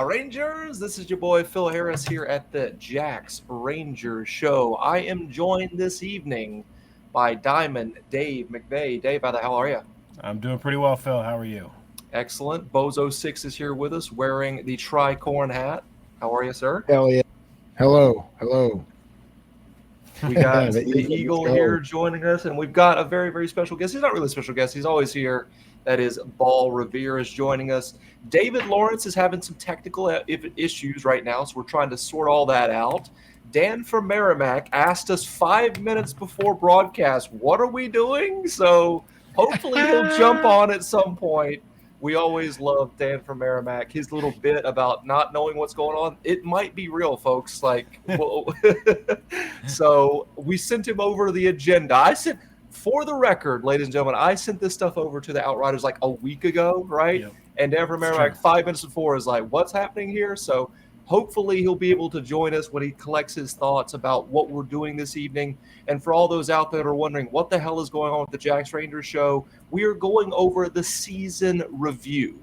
Rangers, this is your boy Phil Harris here at the Jacksrangers show. I am joined this evening by Diamond Dave McVeigh. Dave, how the hell are you? I'm doing pretty well, Phil. How are you? Excellent. Bozo6 is here with us wearing the tricorn hat. How are you, sir? Hell yeah. Hello. Hello. We got The the Eagle, Eagle let's go. here joining us, and we've got a very, very special guest. He's not really a special guest. He's always here. That is Ball Revere is joining us. David Lawrence is having some technical issues right now, so we're trying to sort all that out. Dan from Merrimack asked us 5 minutes before broadcast, what are we doing? So hopefully he'll jump on at some point. We always love Dan from Merrimack. His little bit about not knowing what's going on, it might be real, folks. Like, whoa. So we sent him over the agenda. For the record, ladies and gentlemen, I sent this stuff over to the Outriders like a week ago, right? Yep. And Dan from Merrimack 5 minutes before is like, what's happening here? So hopefully he'll be able to join us when he collects his thoughts about what we're doing this evening. And for all those out there that are wondering what the hell is going on with the Jacksrangers show, we are going over the season review.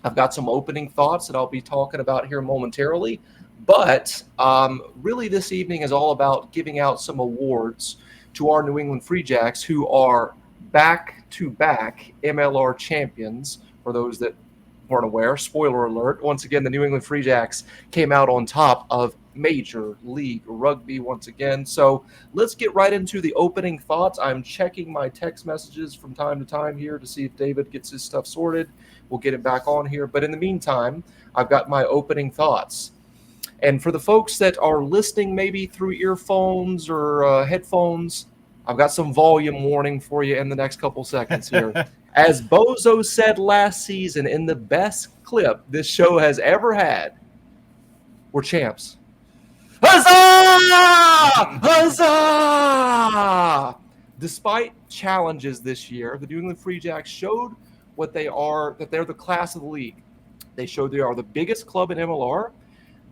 I've got some opening thoughts that I'll be talking about here momentarily. But really this evening is all about giving out some awards to our New England Free Jacks, who are back-to-back MLR champions. For those that weren't aware, spoiler alert, once again, the New England Free Jacks came out on top of Major League Rugby once again. So let's get right into the opening thoughts. I'm checking my text messages from time to time here to see if David gets his stuff sorted. We'll get it back on here. But in the meantime, I've got my opening thoughts. And for the folks that are listening maybe through earphones or headphones, I've got some volume warning for you in the next couple seconds here. As Bozo said last season in the best clip this show has ever had, we're champs. Huzzah! Huzzah! Despite challenges this year, the New England Free Jacks showed what they are, that they're the class of the league. They showed they are the biggest club in MLR.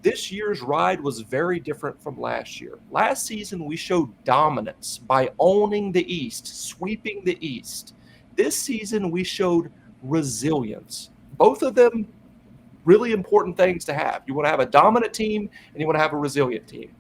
This year's ride was very different from last year. Last season, we showed dominance by owning the East, sweeping the East. This season, we showed resilience. Both of them really important things to have. You want to have a dominant team, and you want to have a resilient team.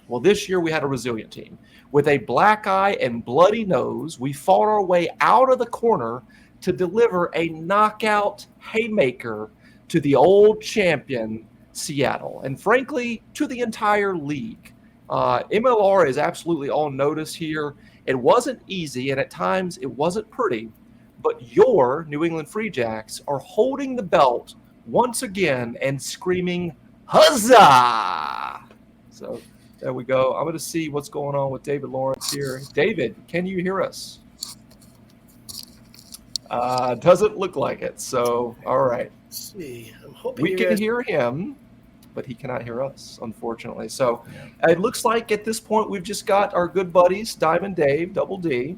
Well, this year, we had a resilient team. With a black eye and bloody nose, we fought our way out of the corner to deliver a knockout haymaker to the old champion, Seattle, and frankly, to the entire league. MLR is absolutely on notice here. It wasn't easy, and at times it wasn't pretty, but your New England Free Jacks are holding the belt once again and screaming, huzzah! So there we go. I'm going to see what's going on with David Lawrence here. David, can you hear us? Doesn't look like it, so all right. Let's see. I'm hoping We can hear him, but he cannot hear us, unfortunately. So It looks like at this point we've just got our good buddies, Diamond Dave, Double D,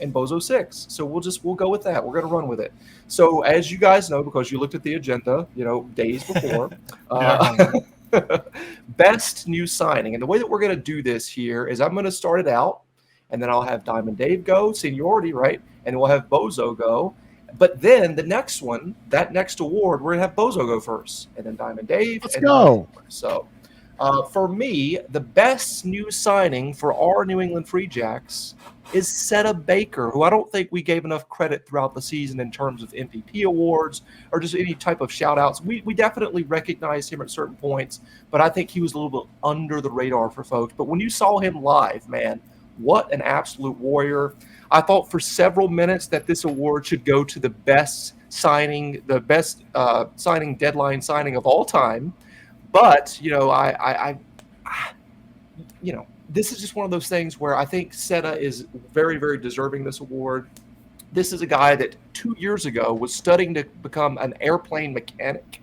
and Bozo6. So we'll go with that. We're going to run with it. So as you guys know, because you looked at the agenda, days before, best new signing. And the way that we're going to do this here is I'm going to start it out, and then I'll have Diamond Dave go, seniority, right? And we'll have Bozo go. But then the next one, that next award, we're going to have Bozo go first, and then Diamond Dave. Let's go. So for me, the best new signing for our New England Free Jacks is Seta Baker, who I don't think we gave enough credit throughout the season in terms of MVP awards or just any type of shout-outs. We definitely recognized him at certain points, but I think he was a little bit under the radar for folks. But when you saw him live, man, what an absolute warrior. I thought for several minutes that this award should go to the best signing, signing deadline signing of all time. But, this is just one of those things where I think Seta is very, very deserving this award. This is a guy that 2 years ago was studying to become an airplane mechanic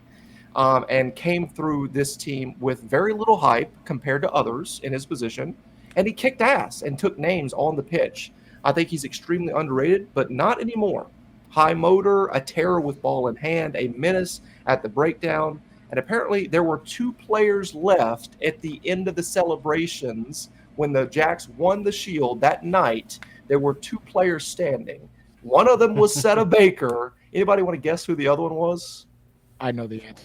and came through this team with very little hype compared to others in his position. And he kicked ass and took names on the pitch. I think he's extremely underrated, but not anymore. High motor, a terror with ball in hand, a menace at the breakdown. And apparently there were 2 players left at the end of the celebrations when the Jacks won the Shield that night. There were 2 players standing. One of them was Seta Baker. Anybody want to guess who the other one was? I know the answer.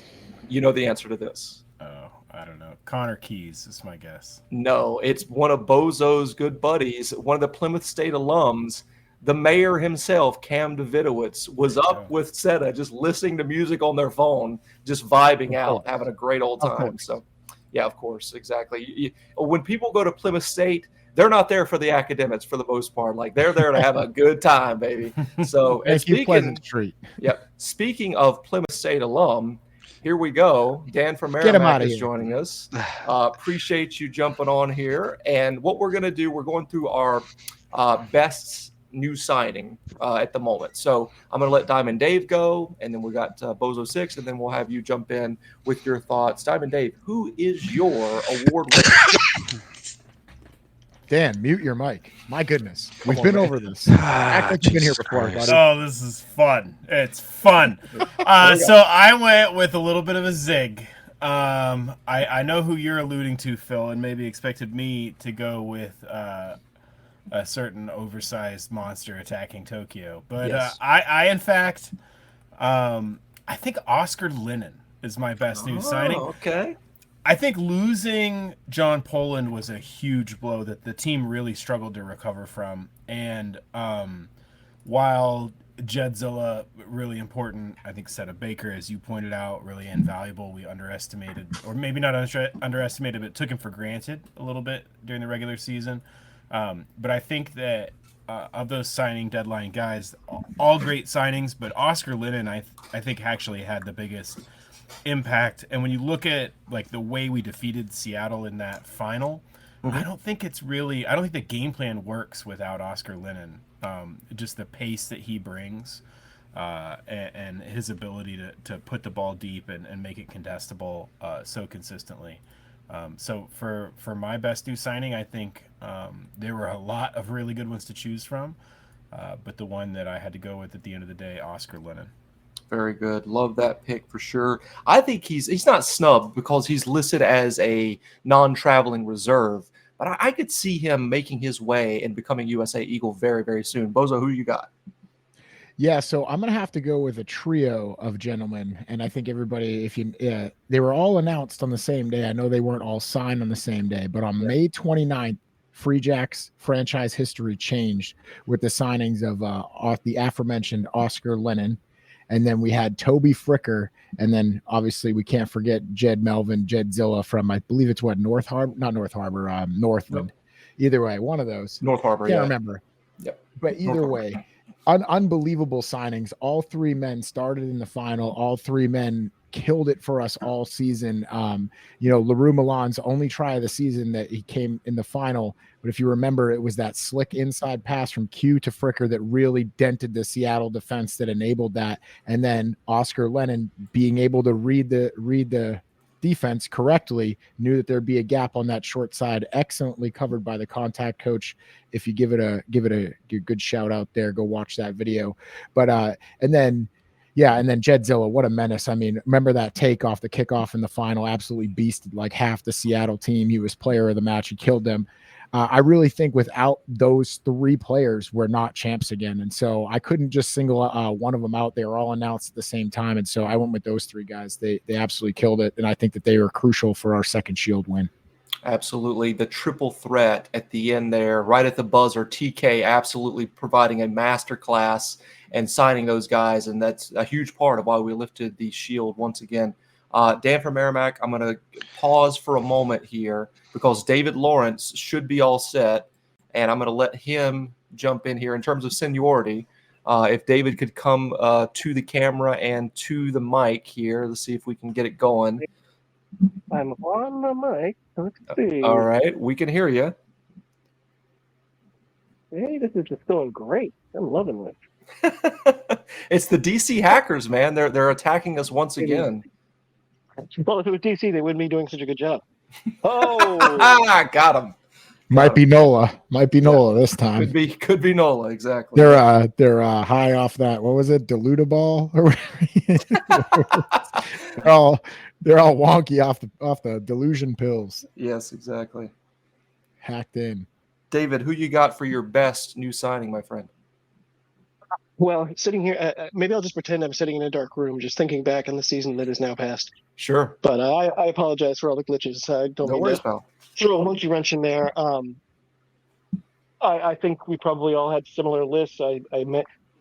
You know the answer to this. Oh, I don't know. Connor Keys is my guess. No, it's one of Bozo's good buddies, one of the Plymouth State alums. The mayor himself, Cam Davidowitz, was up with Seta just listening to music on their phone, just vibing out, having a great old time. So, yeah, of course, exactly. When people go to Plymouth State, they're not there for the academics for the most part. Like, they're there to have a good time, baby. So, and speaking of Plymouth State alum, here we go. Dan from Merrimack is joining us. Appreciate you jumping on here. And what we're going to do, we're going through our best new signing at the moment. So I'm going to let Diamond Dave go, and then we got Bozo 6, and then we'll have you jump in with your thoughts. Diamond Dave, who is your award winner? Dan, mute your mic. My goodness. We've been over this. Act like you've been here before, buddy. Oh, this is fun. It's fun. So I went with a little bit of a zig. I know who you're alluding to, Phil, and maybe expected me to go with a certain oversized monster attacking Tokyo. But Yes. I in fact, I think Oscar Lennon is my best new signing. Okay. I think losing John Poland was a huge blow that the team really struggled to recover from. And while Jedzilla, really important, I think Seta Baker, as you pointed out, really invaluable. We underestimated, or maybe not underestimated, but took him for granted a little bit during the regular season. But I think that of those signing deadline guys, all great signings, but Oscar Lennon, I think actually had the biggest impact. And when you look at like the way we defeated Seattle in that final, I don't think the game plan works without Oscar Lennon. Just the pace that he brings and his ability to put the ball deep and make it contestable so consistently. So for my best new signing, I think there were a lot of really good ones to choose from, but the one that I had to go with at the end of the day, Oscar Lennon. Very good. Love that pick for sure. I think he's not snubbed because he's listed as a non-traveling reserve, but I could see him making his way and becoming USA Eagle very, very soon. Bozo, who you got? Yeah, so I'm gonna have to go with a trio of gentlemen, and I think everybody, they were all announced on the same day. I know they weren't all signed on the same day, but on May 29th, Free Jacks franchise history changed with the signings of the aforementioned Oscar Lennon, and then we had Toby Fricker, and then obviously we can't forget Jedzilla from, I believe it's Northland. Nope. Either way, one of those. North Harbor. Can't remember. Yep. But either way. Unbelievable signings. All three men started in the final. All three men killed it for us all season. LaRue Milan's only try of the season that he came in the final. But if you remember, it was that slick inside pass from Q to Fricker that really dented the Seattle defense that enabled that. And then Oscar Lennon being able to read the defense correctly, knew that there'd be a gap on that short side, excellently covered by the contact coach. If you give it a good shout out there, go watch that video. But and then Jedzilla, what a menace. I mean, remember that take off the kickoff in the final, absolutely beasted like half the Seattle team. He was player of the match. He killed them. I really think without those three players, we're not champs again. And so I couldn't just single one of them out. They were all announced at the same time. And so I went with those three guys. They absolutely killed it. And I think that they were crucial for our second Shield win. Absolutely. The triple threat at the end there, right at the buzzer, TK absolutely providing a masterclass and signing those guys. And that's a huge part of why we lifted the Shield once again. Dan from Merrimack, I'm going to pause for a moment here because David Lawrence should be all set, and I'm going to let him jump in here in terms of seniority. If David could come to the camera and to the mic here, let's see if we can get it going. I'm on the mic. Let's see. All right, we can hear you. Hey, this is just going great. I'm loving this. It's the DC hackers, man. They're attacking us once again. Well, if it was DC, they wouldn't be doing such a good job. Oh, got him. Might be Nola this time. Could be Nola, exactly. They're high off that. What was it? Dilutable or they're all wonky off the delusion pills. Yes, exactly. Hacked in. David, who you got for your best new signing, my friend? Well, sitting here, maybe I'll just pretend I'm sitting in a dark room, just thinking back on the season that is now past. Sure. But I apologize for all the glitches. I don't No mean worries, to pal. throw a monkey wrench in there. I think we probably all had similar lists. I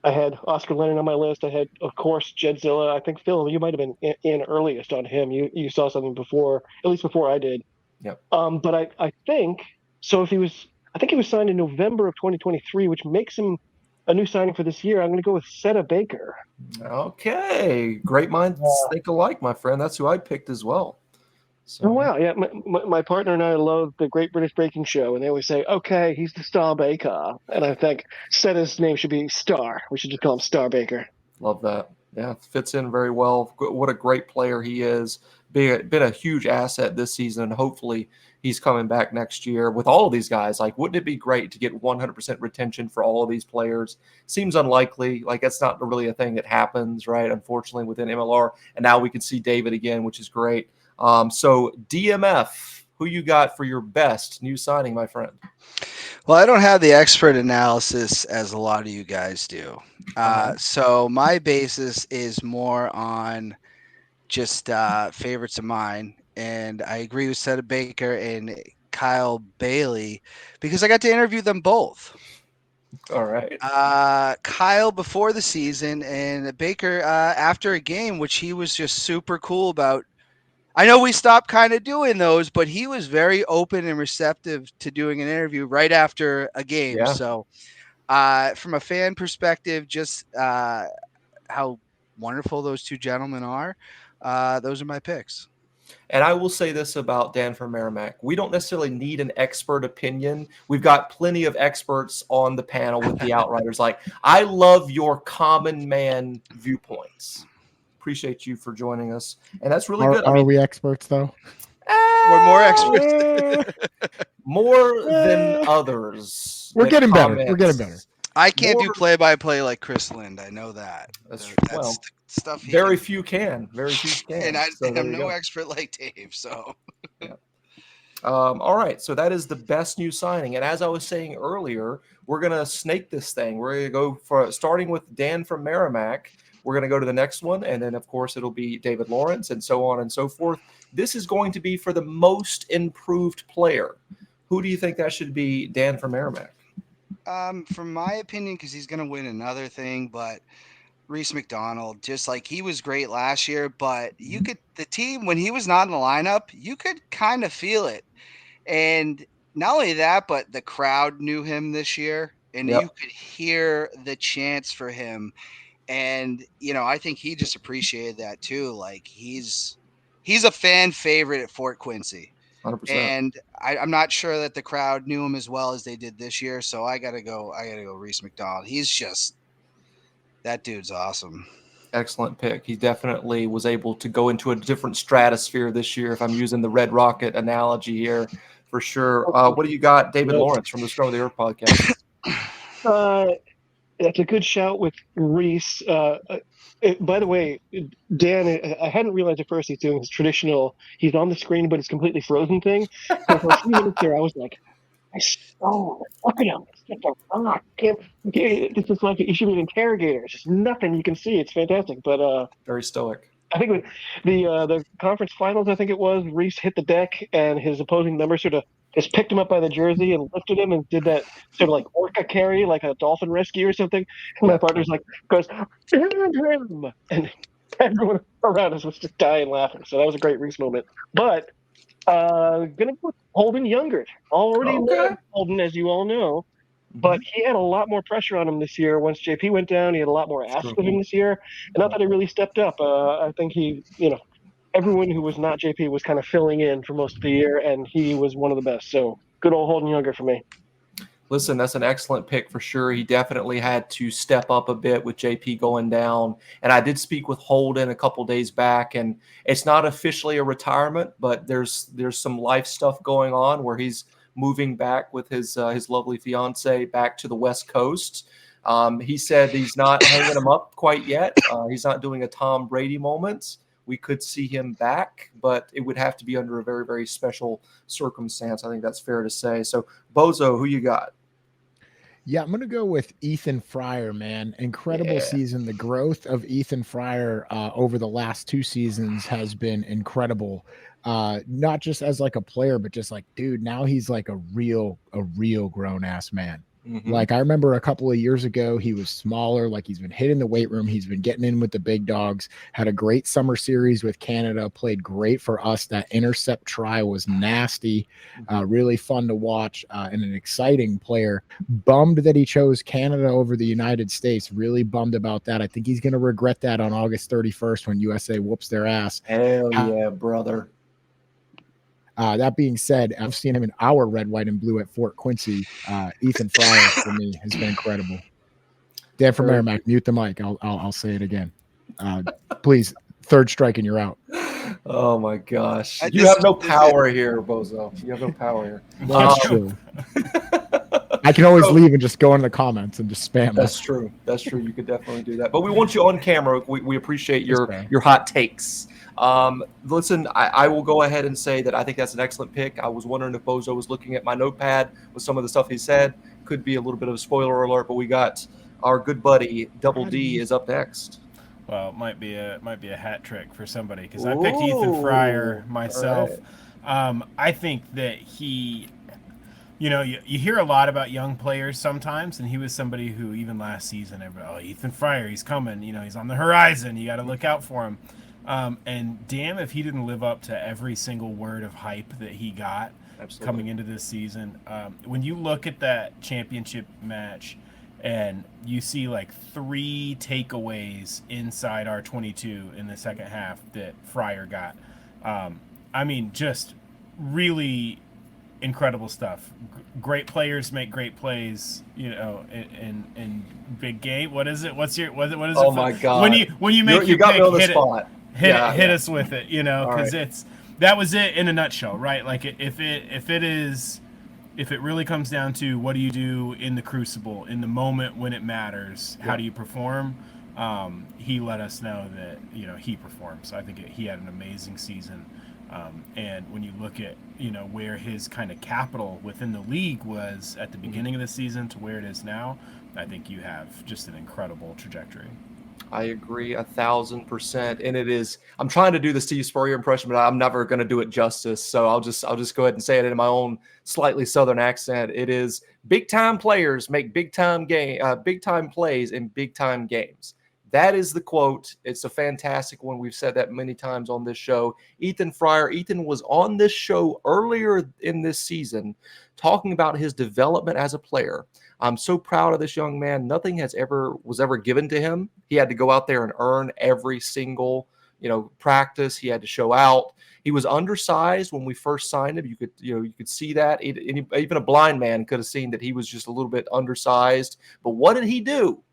had Oscar Lennon on my list. I had, of course, Jedzilla. I think Phil, you might have been in earliest on him. You saw something before, at least before I did. Yep. But I think so. I think he was signed in November of 2023, which makes him a new signing for this year. I'm going to go with Seta Baker. Okay. Great minds think alike, my friend. That's who I picked as well. So, Oh wow, yeah. My partner and I love the Great British Baking Show, and they always say, "Okay, he's the Star Baker," and I think Seta's name should be Star. We should just call him Star Baker. love that. Yeah, fits in very well. What a great player he is. Been a huge asset this season, and hopefully he's coming back next year with all of these guys. Like, wouldn't it be great to get 100% retention for all of these players? Seems unlikely. Like, that's not really a thing that happens, right? Unfortunately, within MLR. And now we can see David again, which is great. So DMF, who you got for your best new signing, my friend? Well, I don't have the expert analysis as a lot of you guys do. So my basis is more on just favorites of mine. And I agree with Seta Baker and Kyle Bailey because I got to interview them both. All right. Kyle before the season and Baker after a game, which he was just super cool about. I know we stopped kind of doing those, but he was very open and receptive to doing an interview right after a game. Yeah. So from a fan perspective, just how wonderful those two gentlemen are. Those are my picks. And I will say this about Dan from Merrimack. We don't necessarily need an expert opinion. We've got plenty of experts on the panel with the Outriders. Like, I love your common man viewpoints. Appreciate you for joining us. And that's really good. Are we experts, though? We're more experts. More than others. We're with getting better. comments. We're getting better. I can't do play-by-play like Chris Lind. I know that. That's the stuff. Very few can. Very few can. And I'm no expert like Dave. So. Yeah. All right. So that is the best new signing. And as I was saying earlier, we're going to snake this thing. We're going to go for starting with Dan from Merrimack. We're going to go to the next one. And then, of course, it'll be David Lawrence and so on and so forth. This is going to be for the most improved player. Who do you think that should be, Dan from Merrimack? From my opinion, because he's going to win another thing, but Reese McDonald, just like he was great last year, but you could, the team, when he was not in the lineup, you could kind of feel it. And not only that, but the crowd knew him this year, and you could hear the chants for him. And, you know, I think he just appreciated that too. Like he's a fan favorite at Fort Quincy. 100%. And I'm not sure that the crowd knew him as well as they did this year. So I gotta go Reese McDonald. He's just, that dude's awesome. Excellent pick. He definitely was able to go into a different stratosphere this year, if I'm using the Red Rocket analogy here, for sure. What do you got, David Lawrence from the Scrum of the Earth podcast? That's a good shout with Reese. By the way, Dan, I hadn't realized at first he's doing his traditional, he's on the screen, but it's completely frozen thing. So for a few minutes there, I was like, look at him. It's just a rock. This is like, you should be an interrogator. It's just nothing you can see. It's fantastic. But very stoic. I think the conference finals, I think it was, Reese hit the deck and his opposing member sort of just picked him up by the jersey and lifted him and did that sort of like orca carry, like a dolphin rescue or something. And my partner's like, goes, him! And everyone around us was just dying laughing. So that was a great Reese moment. But gonna put Holden Youngert. Already loved Holden, as you all know. But he had a lot more pressure on him this year. Once JP went down, he had a lot more asked of him this year. And I thought he really stepped up. I think he, everyone who was not JP was kind of filling in for most of the year, and he was one of the best. So good old Holden Youngert for me. Listen, that's an excellent pick for sure. He definitely had to step up a bit with JP going down. And I did speak with Holden a couple days back, and it's not officially a retirement, but there's some life stuff going on where he's moving back with his lovely fiance back to the West Coast. He said he's not hanging him up quite yet. He's not doing a Tom Brady moment. We could see him back, but it would have to be under a very, very special circumstance. I think that's fair to say. So, Bozo, who you got? Yeah, I'm going to go with Ethan Fryer, man. Incredible Yeah. season. The growth of Ethan Fryer over the last 2 seasons has been incredible. Not just as like a player, but just like, dude, now he's like a real grown ass man. Mhm. Like I remember a couple of years ago, he was smaller. Like he's been hitting the weight room. He's been getting in with the big dogs. Had a great summer series with Canada. Played great for us. That intercept try was nasty. Really fun to watch and an exciting player. Bummed that he chose Canada over the United States. Really bummed about that. I think he's going to regret that on August 31st when USA whoops their ass. Hell yeah, brother. That being said, I've seen him in our red, white, and blue at Fort Quincy. Ethan Fryer for me has been incredible. Dan from Merrimack, mute the mic. I'll say it again. Please, third strike and you're out. Oh my gosh. You This have no is- power here, Bozo. You have no power here. That's true. I can always leave and just go in the comments and just spam. That's true. That's true. You could definitely do that. But we want you on camera. We appreciate your fair. hot takes. Listen, I will go ahead and say that I think that's an excellent pick. I was wondering if Bozo was looking at my notepad with some of the stuff he said. Could be a little bit of a spoiler alert, but we got our good buddy Double D is up next. Well, it might be a hat trick for somebody because I picked Ethan Fryer myself. Right. I think that he, you hear a lot about young players sometimes, and he was somebody who even last season, everybody, Ethan Fryer, he's coming. He's on the horizon. You got to look out for him. And damn if he didn't live up to every single word of hype that he got coming into this season. When you look at that championship match and you see like 3 takeaways inside our 22 in the second half that Fryer got, just really incredible stuff. Great players make great plays, in big game. What is it? What is it? Oh my God. When you make you got me on the hit spot. Hit us with it, because that was it in a nutshell, right? Like if it really comes down to what do you do in the crucible, in the moment when it matters, how do you perform? He let us know that he performs. I think he had an amazing season, and when you look at where his kind of capital within the league was at the beginning of the season to where it is now, I think you have just an incredible trajectory. I agree 1,000%. And it is, I'm trying to do the Steve Spurrier impression, but I'm never going to do it justice. So I'll just go ahead and say it in my own slightly Southern accent. It is big time players make big time plays in big time games. That is the quote. It's a fantastic one. We've said that many times on this show. Ethan Fryer. Ethan was on this show earlier in this season talking about his development as a player. I'm so proud of this young man. Nothing was ever given to him. He had to go out there and earn every single, practice. He had to show out. He was undersized when we first signed him. You could see that. Even a blind man could have seen that he was just a little bit undersized. But what did he do?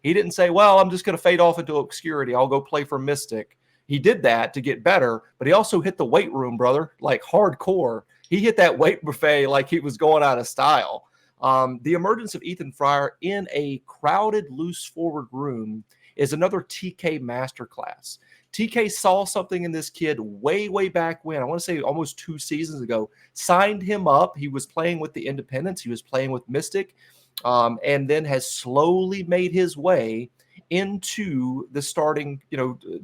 He didn't say, well, I'm just going to fade off into obscurity. I'll go play for Mystic. He did that to get better, but he also hit the weight room, brother, like hardcore. He hit that weight buffet like he was going out of style. The emergence of Ethan Fryer in a crowded, loose forward room is another TK masterclass. TK saw something in this kid way, way back when. I want to say almost 2 seasons ago. Signed him up. He was playing with the Independents. He was playing with Mystic, and then has slowly made his way into the starting,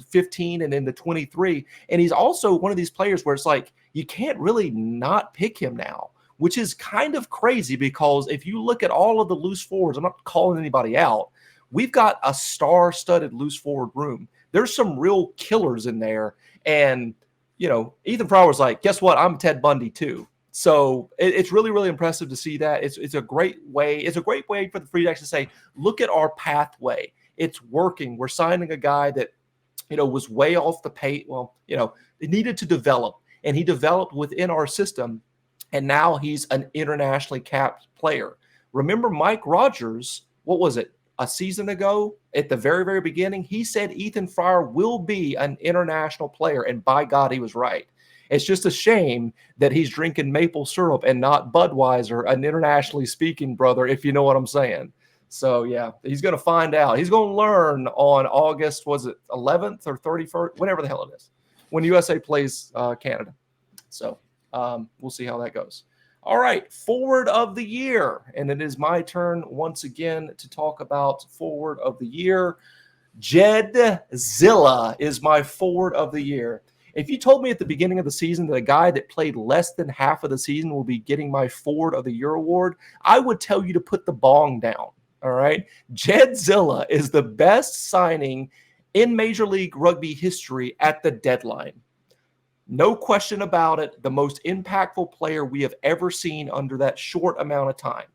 15 and into 23. And he's also one of these players where it's like you can't really not pick him now, which is kind of crazy because if you look at all of the loose forwards, I'm not calling anybody out, we've got a star-studded loose forward room. There's some real killers in there. And, Ethan Fryer was like, guess what? I'm Ted Bundy too. So it's really, really impressive to see that. It's a great way. It's a great way for the Free Jacks to say, look at our pathway. It's working. We're signing a guy that, was way off the pace. Well, it needed to develop, and he developed within our system. And now he's an internationally capped player. Remember Mike Rogers, what was it, a season ago at the very, very beginning? He said Ethan Fryer will be an international player, and by God, he was right. It's just a shame that he's drinking maple syrup and not Budweiser, an internationally speaking brother, if you know what I'm saying. So, yeah, he's going to find out. He's going to learn on August, was it 11th or 31st, whatever the hell it is, when USA plays Canada. So we'll see how that goes. All right, forward of the year. And it is my turn once again to talk about forward of the year. Jedzilla is my forward of the year. If you told me at the beginning of the season that a guy that played less than half of the season will be getting my forward of the year award, I would tell you to put the bong down. All right. Jedzilla is the best signing in Major League Rugby history at the deadline. No question about it, the most impactful player we have ever seen under that short amount of time.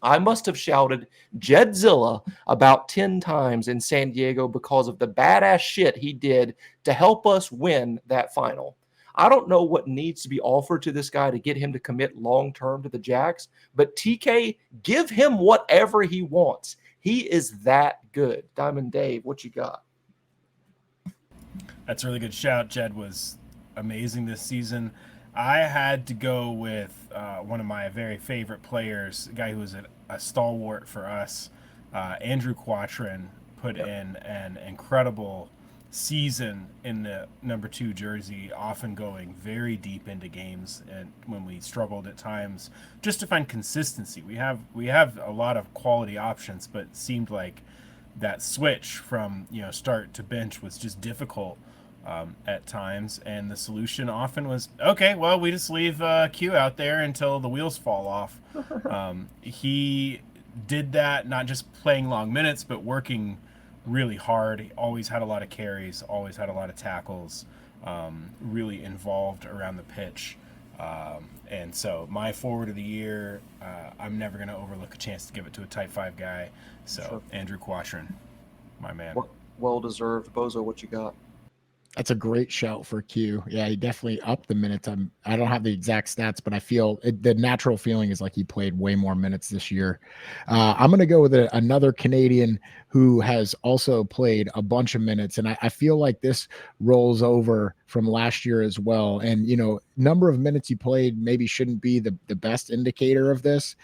I must have shouted Jedzilla about 10 times in San Diego because of the badass shit he did to help us win that final. I don't know what needs to be offered to this guy to get him to commit long-term to the Jacks, but TK, give him whatever he wants. He is that good. Diamond Dave, what you got? That's a really good shout. Jed was amazing this season. I had to go with one of my very favorite players, a guy who was a stalwart for us. Andrew Quattrin put in an incredible season in the number 2 jersey, often going very deep into games, and when we struggled at times just to find consistency. We have a lot of quality options, but it seemed like that switch from start to bench was just difficult at times, and the solution often was, okay, well, we just leave Q out there until the wheels fall off. He did that, not just playing long minutes, but working really hard. He always had a lot of carries, always had a lot of tackles, really involved around the pitch. And so my forward of the year, I'm never going to overlook a chance to give it to a Type 5 guy. So sure. Andrew Quattrin, my man. Well deserved. Bozo, what you got? That's a great shout for Q. Yeah, he definitely upped the minutes. I don't have the exact stats, but I feel the natural feeling is like he played way more minutes this year. I'm going to go with another Canadian who has also played a bunch of minutes, and I feel like this rolls over from last year as well. And number of minutes you played maybe shouldn't be the best indicator of this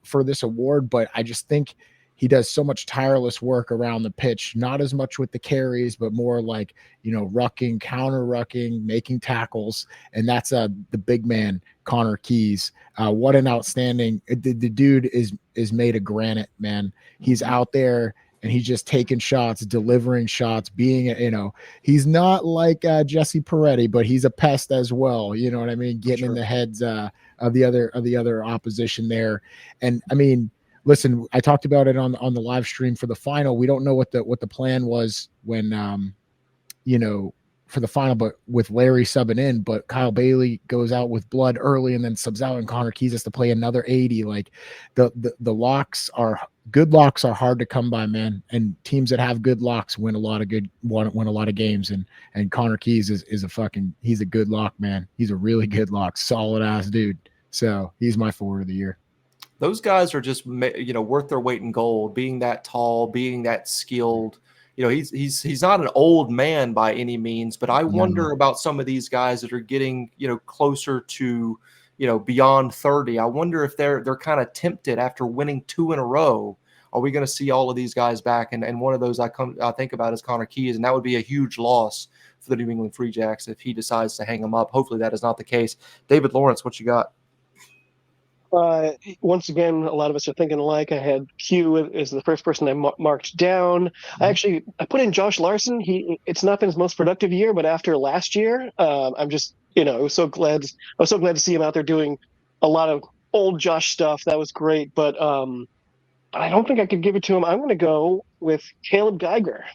for this award, but I just think he does so much tireless work around the pitch, not as much with the carries, but more like, rucking, counter rucking, making tackles. And that's the big man, Connor Keys. What an outstanding, the dude is made of granite, man. He's out there and he's just taking shots, delivering shots, being, he's not like Jesse Peretti, but he's a pest as well. You know what I mean? Getting in the heads of the other opposition there. And I mean, listen, I talked about it on the live stream for the final. We don't know what the plan was when, for the final, but with Larry subbing in, but Kyle Bailey goes out with blood early and then subs out, and Connor Keys has to play another 80. Like the locks are good. Locks are hard to come by, man. And teams that have good locks win a lot of games. And Connor Keys is he's a good lock, man. He's a really good lock, solid ass dude. So he's my forward of the year. Those guys are just, worth their weight in gold, being that tall, being that skilled. He's not an old man by any means, but I wonder about some of these guys that are getting, closer to, beyond 30. I wonder if they're kind of tempted after winning 2 in a row. Are we going to see all of these guys back? And one of those I think about is Connor Keys, and that would be a huge loss for the New England Free Jacks if he decides to hang them up. Hopefully that is not the case. David Lawrence, what you got? Once again, a lot of us are thinking alike. I had Q as the first person I marked down. I put in Josh Larson. It's not been his most productive year, but after last year, I'm just, I was so glad to see him out there doing a lot of old Josh stuff. That was great, but I don't think I could give it to him. I'm going to go with Caleb Geiger.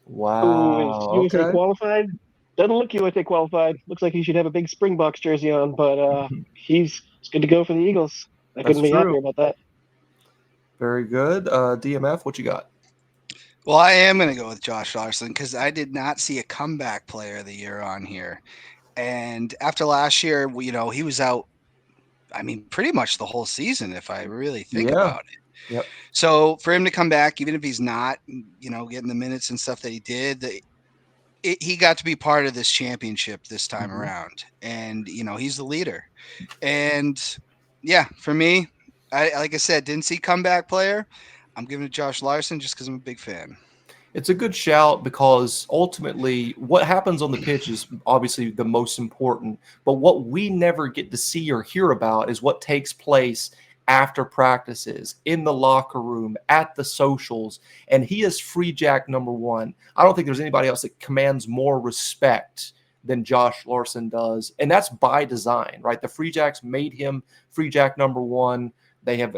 Wow. Who is USA qualified. Doesn't look USA qualified. Looks like he should have a big Springboks jersey on, but he's good to go for the Eagles. I couldn't be happier about that. Very good. DMF, what you got? Well, I am going to go with Josh Larson because I did not see a comeback player of the year on here. And after last year, he was out, pretty much the whole season, if I really think about it. Yep. So for him to come back, even if he's not, getting the minutes and stuff that he did, he got to be part of this championship this time around. And, he's the leader. And, yeah, for me, like I said, didn't see comeback player. I'm giving it to Josh Larson just because I'm a big fan. It's a good shout because ultimately what happens on the pitch is obviously the most important, but what we never get to see or hear about is what takes place after practices, in the locker room, at the socials, and he is free jack number one. I don't think there's anybody else that commands more respect than Josh Larson does, and that's by design, right? The Free Jacks made him Free Jack number one. They have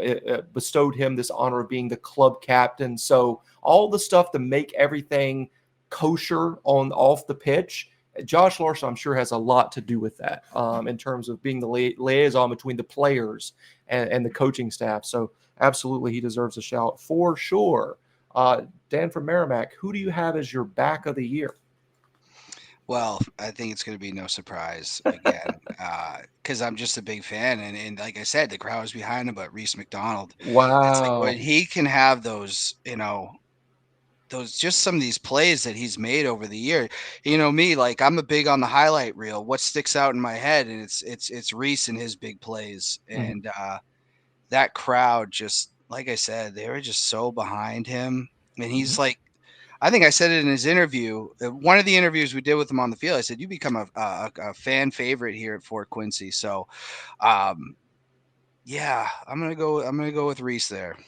bestowed him this honor of being the club captain. So all the stuff to make everything kosher on off the pitch, Josh Larson, I'm sure, has a lot to do with that in terms of being the liaison between the players and the coaching staff. So absolutely, he deserves a shout for sure. Dan from Merrimack, who do you have as your back of the year? Well, I think it's going to be no surprise again, because I'm just a big fan, and like I said, the crowd is behind him. But Reese McDonald, it's like Wow. when he can have those, those just some of these plays that he's made over the year. Me, like I'm a big on the highlight reel. What sticks out in my head, and it's Reese and his big plays, Mhm. and that crowd just like I said, they were just so behind him, and he's like. I think I said it in his interview. One of the interviews we did with him on the field, I said, "You become a fan favorite here at Fort Quincy." So, yeah, I'm gonna go with Reese there.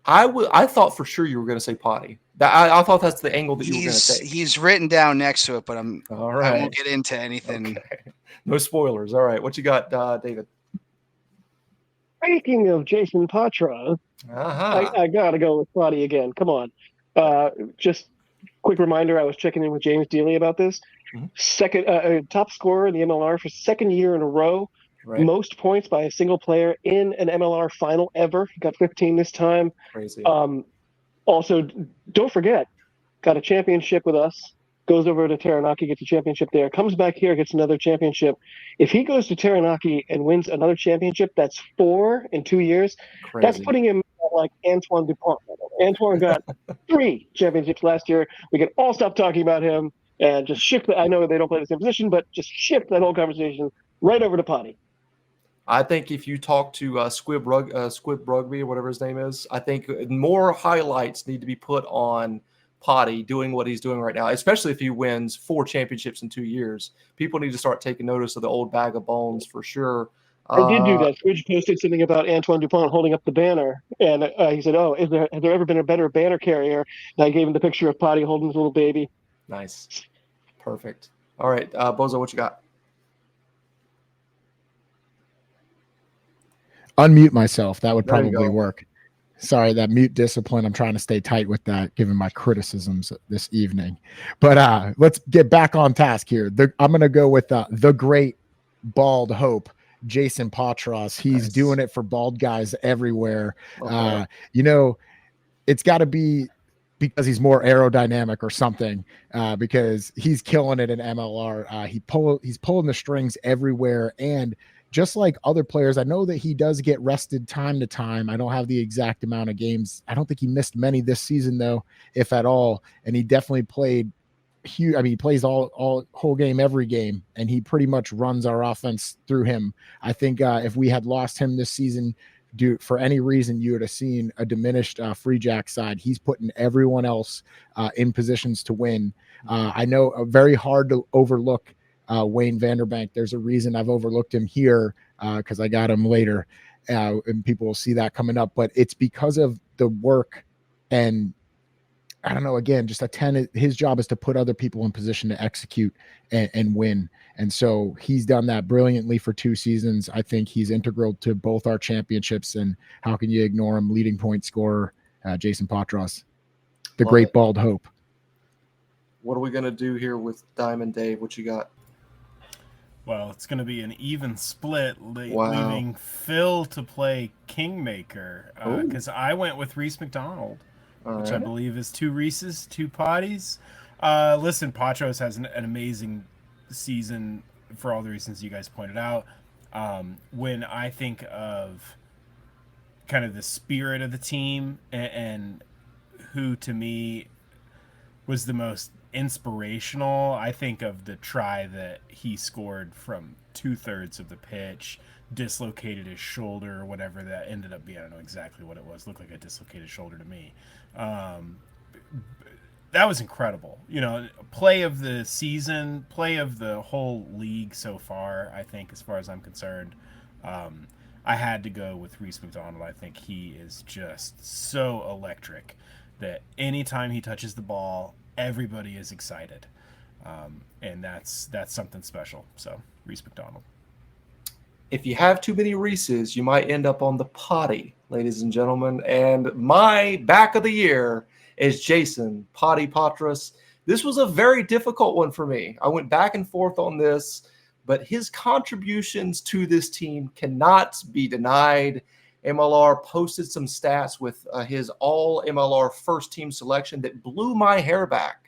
I thought for sure you were going to say Potty. I thought that's the angle that you were going to take. He's written down next to it, but All I right. won't get into anything. Okay. No spoilers. All right. What you got, David? Speaking of Jason Patra, Uh-huh. I gotta go with Roddy again. Come on. Just quick reminder, I was checking in with James Dealey about this. Mhm. Second top scorer in the MLR for second year in a row. Right. Most points by a single player in an MLR final ever. He got 15 this time. Crazy. Also, don't forget, got a championship with us. Goes over to Taranaki, gets a championship there. Comes back here, gets another championship. If he goes to Taranaki and wins another championship, that's 4 in 2 years. That's Crazy. putting him at like Antoine Dupont. Antoine got 3 championships last year. We can all stop talking about him and just shift. I know they don't play the same position, but just shift that whole conversation right over to Potty. I think if you talk to Squib Rugby, whatever his name is, I think more highlights need to be put on Potty doing what he's doing right now, especially if he wins 4 championships in 2 years. People need to start taking notice of the old bag of bones for sure. I did do that. Squidge posted something about Antoine Dupont holding up the banner, and he said, "Oh, has there ever been a better banner carrier?" And I gave him the picture of Potty holding his little baby. Nice. Perfect. All right, Bozo, what you got? Unmute myself. That would There you probably go. work. Sorry, that mute discipline. I'm trying to stay tight with that, given my criticisms this evening. But let's get back on task here. I'm going to go with the great bald hope, Jason Patras. He's Nice. doing it for bald guys everywhere. Okay. It's got to be because he's more aerodynamic or something, because he's killing it in MLR. He's pulling the strings everywhere. And just like other players, I know that he does get rested time to time. I don't have the exact amount of games. I don't think he missed many this season, though, if at all. And he definitely played huge. I mean, he plays all whole game, every game, and he pretty much runs our offense through him. I think if we had lost him this season, for any reason, you would have seen a diminished Free Jack side. He's putting everyone else in positions to win. I know very hard to overlook Wayne Vanderbank. There's a reason I've overlooked him here because I got him later, and people will see that coming up. But it's because of the work, and I don't know. Again, just his job is to put other people in position to execute and win. And so he's done that brilliantly for 2 seasons. I think he's integral to both our championships. And how can you ignore him? Leading point scorer, Jason Patras, the great bald hope. What are we going to do here with Diamond Dave? What you got? Well, it's going to be an even split, Wow. leaving Phil to play Kingmaker, because I went with Reese McDonald, which I believe is 2 Reeses, 2 Potties. Listen, Patros has an amazing season for all the reasons you guys pointed out. When I think of kind of the spirit of the team and who to me was the most inspirational, I think of the try that he scored from 2/3 of the pitch, dislocated his shoulder or whatever that ended up being. I don't know exactly what it was. Looked like a dislocated shoulder to me. that was incredible. Play of the season, play of the whole league so far, I think, as far as I'm concerned. I had to go with Reese McDonald. I think he is just so electric that anytime he touches the ball, everybody is excited. And that's something special. So, Reese McDonald. If you have too many Reese's, you might end up on the potty, ladies and gentlemen. And my back of the year is Jason Potty Patras. This was a very difficult one for me. I went back and forth on this, but his contributions to this team cannot be denied. MLR posted some stats with his all MLR first team selection that blew my hair back.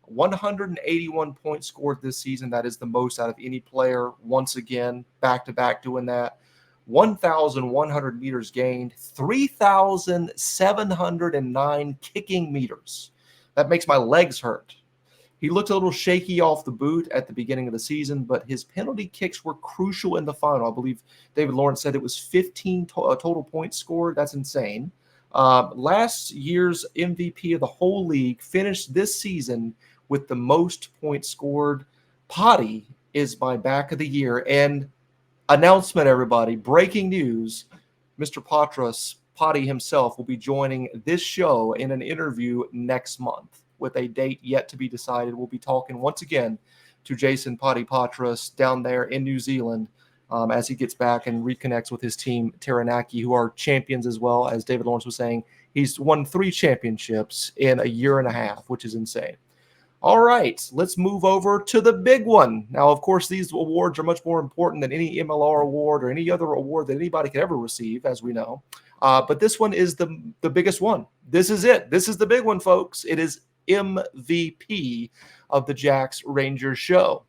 181 points scored this season. That is the most out of any player. Once again, back-to-back doing that. 1,100 meters gained. 3,709 kicking meters. That makes my legs hurt. He looked a little shaky off the boot at the beginning of the season, but his penalty kicks were crucial in the final. I believe David Lawrence said it was 15 total points scored. That's insane. Last year's MVP of the whole league finished this season with the most points scored. Potty is my back of the year. And announcement, everybody, breaking news, Mr. Patras, Potty himself, will be joining this show in an interview next month with a date yet to be decided. We'll be talking once again to Jason Potty Patras down there in New Zealand as he gets back and reconnects with his team, Taranaki, who are champions as well. As David Lawrence was saying, he's won 3 championships in a year and a half, which is insane. All right, let's move over to the big one. Now, of course, these awards are much more important than any MLR award or any other award that anybody could ever receive, as we know. But this one is the biggest one. This is it. This is the big one, folks. It is MVP of the Jacks Rangers show.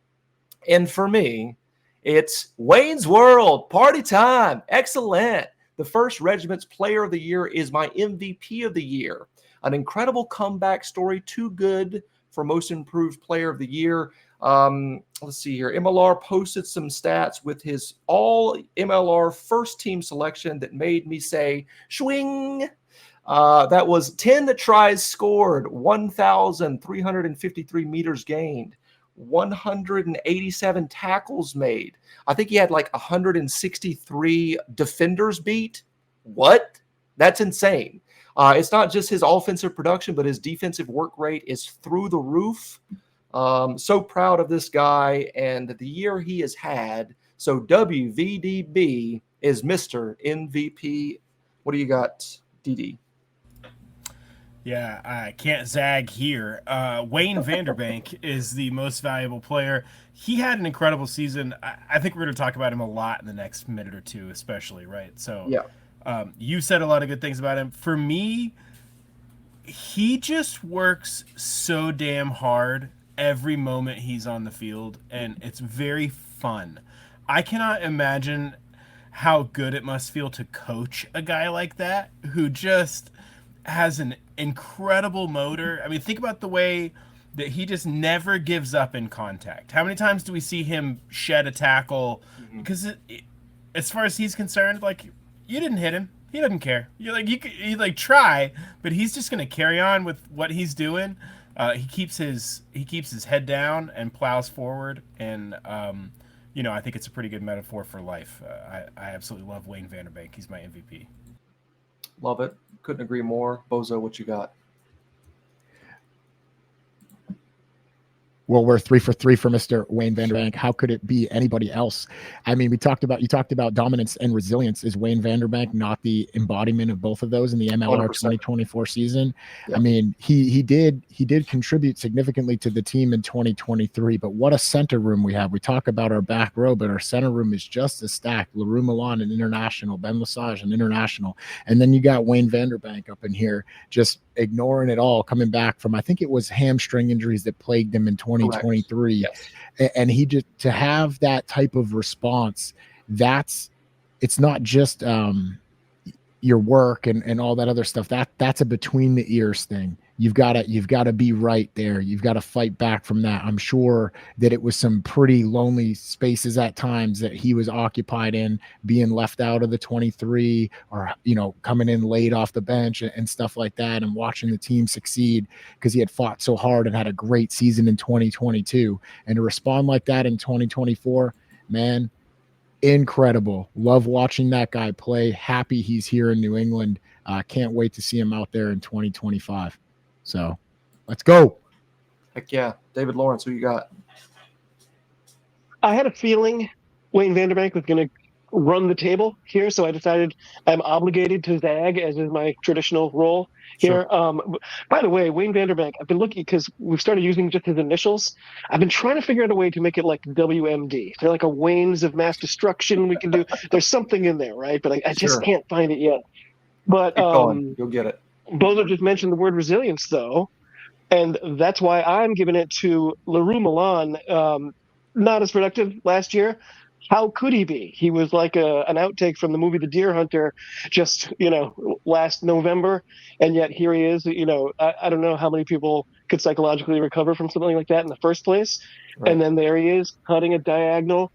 And for me, it's Wayne's World. Party time. Excellent. The First Regiment's Player of the Year is my MVP of the year. An incredible comeback story, too good for Most Improved Player of the Year. Let's see here. MLR posted some stats with his all MLR first team selection that made me say, swing. That was 10 tries scored, 1,353 meters gained, 187 tackles made. I think he had like 163 defenders beat. What? That's insane. It's not just his offensive production, but his defensive work rate is through the roof. So proud of this guy and the year he has had. So WVDB is Mr. MVP. What do you got, DD? Yeah, I can't zag here. Wayne Vanderbank is the most valuable player. He had an incredible season. I think we're going to talk about him a lot in the next minute or two, especially, right? So yeah. You said a lot of good things about him. For me, he just works so damn hard every moment he's on the field, and it's very fun. I cannot imagine how good it must feel to coach a guy like that who just has an incredible motor. I mean, think about the way that he just never gives up in contact. How many times do we see him shed a tackle? Because as far as he's concerned, like, you didn't hit him. He doesn't care. You try, but he's just gonna carry on with what he's doing. He keeps his head down and plows forward, and I think it's a pretty good metaphor for life. I absolutely love Wayne Vanderbank. He's my MVP. Love it. Couldn't agree more. Bozo, what you got? Well, we're 3 for 3 for Mr. Wayne Vanderbank. How could it be anybody else? I mean, you talked about dominance and resilience. Is Wayne Vanderbank not the embodiment of both of those in the MLR 100%. 2024 season? Yeah. I mean, he did contribute significantly to the team in 2023, but what a center room we have. We talk about our back row, but our center room is just as stacked. LaRue Milan, an international, Ben Lesage, an international, and then you got Wayne Vanderbank up in here just ignoring it all, coming back from, I think it was hamstring injuries that plagued him in 2023. Yes. And he just, to have that type of response, it's not just your work and all that other stuff. That's a between the ears thing. you've got to be right there. You've got to fight back from that. I'm sure that it was some pretty lonely spaces at times that he was occupied in, being left out of the 23, or coming in late off the bench and stuff like that, and watching the team succeed because he had fought so hard and had a great season in 2022. And to respond like that in 2024, man, incredible. Love watching that guy play. Happy he's here in New England. Can't wait to see him out there in 2025. So let's go. Heck yeah. David Lawrence, who you got? I had a feeling Wayne Vanderbank was going to run the table here, so I decided I'm obligated to zag, as is my traditional role here. By the way, Wayne Vanderbank, I've been looking because we've started using just his initials. I've been trying to figure out a way to make it like WMD. They're like a Waynes of Mass Destruction we can do. There's something in there, right? But I just can't find it yet. But keep going. You'll get it. Bozo just mentioned the word resilience, though, and that's why I'm giving it to LaRue Milan. Not as productive last year. How could he be? He was like an outtake from the movie The Deer Hunter just, last November. And yet here he is. I don't know how many people could psychologically recover from something like that in the first place. Right. And then there he is, cutting a diagonal,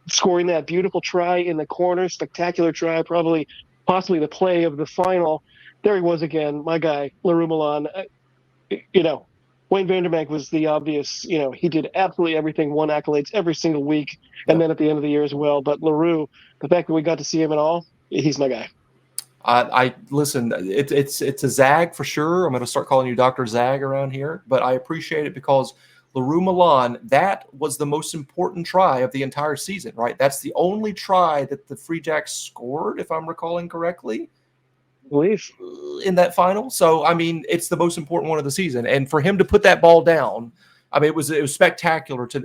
scoring that beautiful try in the corner, spectacular try, possibly the play of the final. There he was again, my guy, LaRue Milan. Wayne Vanderbank was the obvious, he did absolutely everything, won accolades every single week, and then at the end of the year as well. But LaRue, the fact that we got to see him at all, he's my guy. I listen, it's a zag for sure. I'm going to start calling you Dr. Zag around here, but I appreciate it because LaRue Milan, that was the most important try of the entire season, right? That's the only try that the Free Jacks scored, if I'm recalling correctly, in that final. So, I mean, it's the most important one of the season. And for him to put that ball down, I mean, it was spectacular to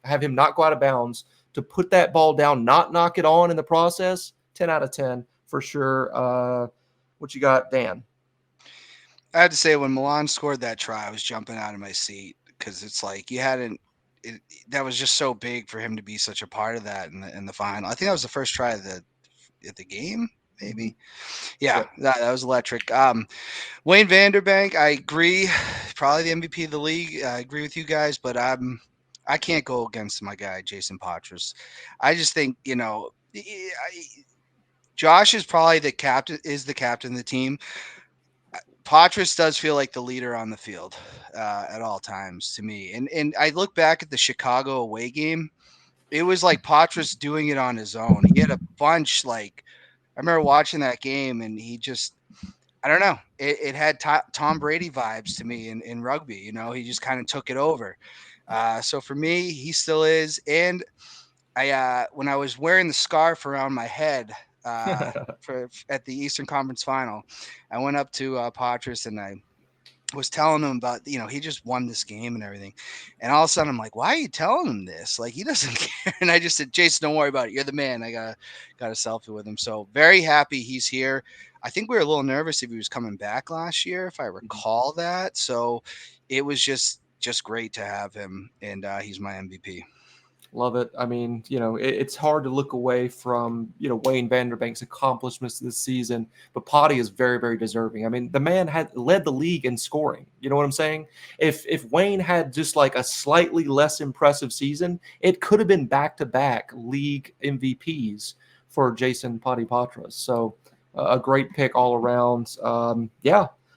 have him not go out of bounds, to put that ball down, not knock it on in the process. 10 out of 10 for sure. What you got, Dan? I had to say, when Milan scored that try, I was jumping out of my seat because it's like that was just so big for him to be such a part of that in the final. I think that was the first try at the game, maybe. Yeah, that was electric. Wayne Vanderbank, I agree, probably the MVP of the league. I agree with you guys, but I can't go against my guy Jason Patras. I just think Josh is probably the captain of the team. Patras does feel like the leader on the field at all times to me. And I look back at the Chicago away game. It was like Patras doing it on his own. He had a bunch, I remember watching that game, and he just, I don't know. It had Tom Brady vibes to me in rugby. He just kind of took it over. So for me, he still is. And when I was wearing the scarf around my head at the Eastern Conference Final, I went up to Patras and I was telling him about, he just won this game and everything. And all of a sudden I'm like, why are you telling him this? Like, he doesn't care. And I just said, Jason, don't worry about it. You're the man. I got a selfie with him. So very happy he's here. I think we were a little nervous if he was coming back last year, if I recall that. So it was just great to have him. And he's my MVP. Love it. I mean, it's hard to look away from, Wayne Vanderbank's accomplishments this season, but Potty is very, very deserving. I mean, the man had led the league in scoring. You know what I'm saying? If Wayne had just like a slightly less impressive season, it could have been back-to-back league MVPs for Jason Potty Patras. So a great pick all around.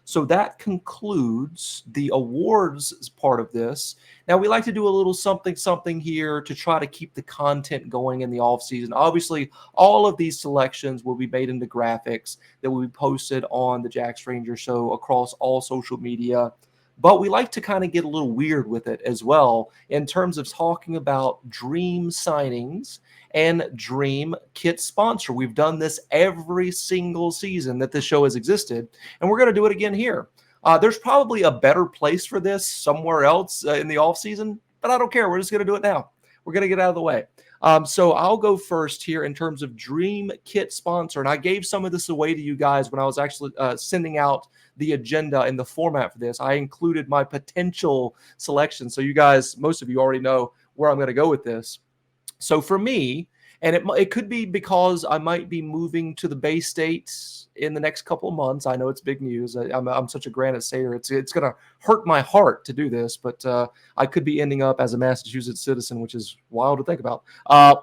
So that concludes the awards part of this. Now, we like to do a little something here to try to keep the content going in the off season. Obviously, all of these selections will be made into graphics that will be posted on the jacksrangers Show across all social media. But we like to kind of get a little weird with it as well in terms of talking about dream signings and dream kit sponsor. We've done this every single season that this show has existed, and we're going to do it again here. There's probably a better place for this somewhere else in the off season, but I don't care. We're just going to do it now. We're going to get out of the way. So I'll go first here in terms of dream kit sponsor. And I gave some of this away to you guys when I was actually sending out the agenda and the format for this. I included my potential selection. So you guys, most of you already know where I'm going to go with this. So for me, And it could be because I might be moving to the Bay States in the next couple of months. I know it's big news. I'm such a Granite Stater. It's going to hurt my heart to do this, but I could be ending up as a Massachusetts citizen, which is wild to think about.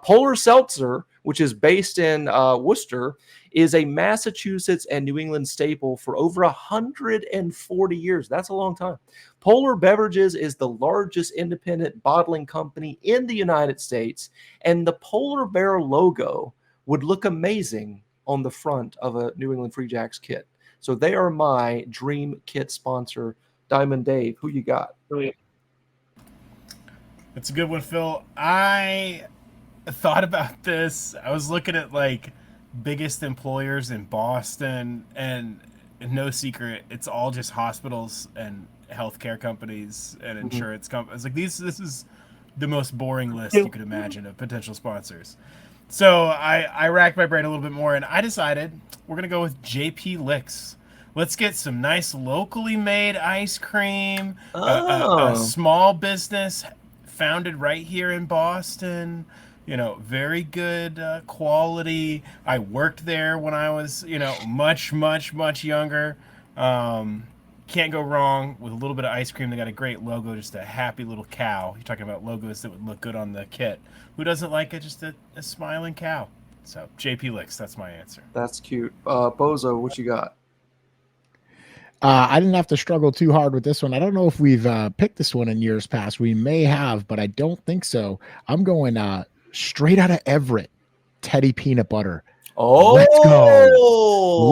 Polar Seltzer, which is based in Worcester, is a Massachusetts and New England staple for over 140 years. That's a long time. Polar Beverages is the largest independent bottling company in the United States, and the polar bear logo would look amazing on the front of a New England Free Jacks kit. So they are my dream kit sponsor. Diamond Dave, who you got? Brilliant. That's a good one, Phil. I thought about this. I was looking at like biggest employers in Boston, and no secret, it's all just hospitals and healthcare companies and insurance companies. Like this is the most boring list you could imagine of potential sponsors. So I racked my brain a little bit more, and I decided we're gonna go with JP Licks. Let's get some nice locally made ice cream. A small business founded right here in Boston. You know, very good quality. I worked there when I was, much younger. Can't go wrong with a little bit of ice cream. They got a great logo, just a happy little cow. You're talking about logos that would look good on the kit. Who doesn't like it? Just a smiling cow. So JP Licks, that's my answer. That's cute. Bozo, what you got? I didn't have to struggle too hard with this one. I don't know if we've picked this one in years past. We may have, but I don't think so. I'm going straight out of Everett, Teddy Peanut Butter. Oh,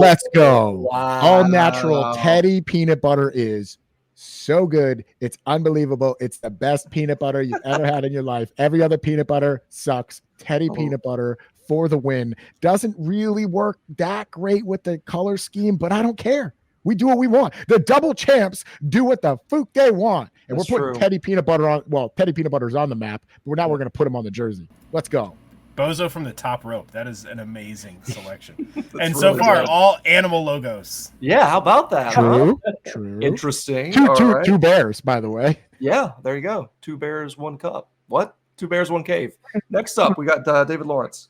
let's go. Wow. All natural Teddy Peanut Butter is so good. It's unbelievable. It's the best peanut butter you've ever had in your life. Every other peanut butter sucks. Teddy Peanut Butter for the win. Doesn't really work that great with the color scheme, but I don't care. We do what we want. The double champs do what the fuck they want. And That's we're putting true. Teddy Peanut Butter on. Well, Teddy Peanut Butter is on the map, but now we're going to put him on the jersey. Let's go. Bozo from the top rope. That is an amazing selection. really And so far, good. all animal logos. Yeah, how about that? True. Huh? True. Interesting. Two bears, by the way. Yeah, there you go. 2 bears, 1 cup. What? 2 bears, 1 cave. Next up, we got David Lawrence.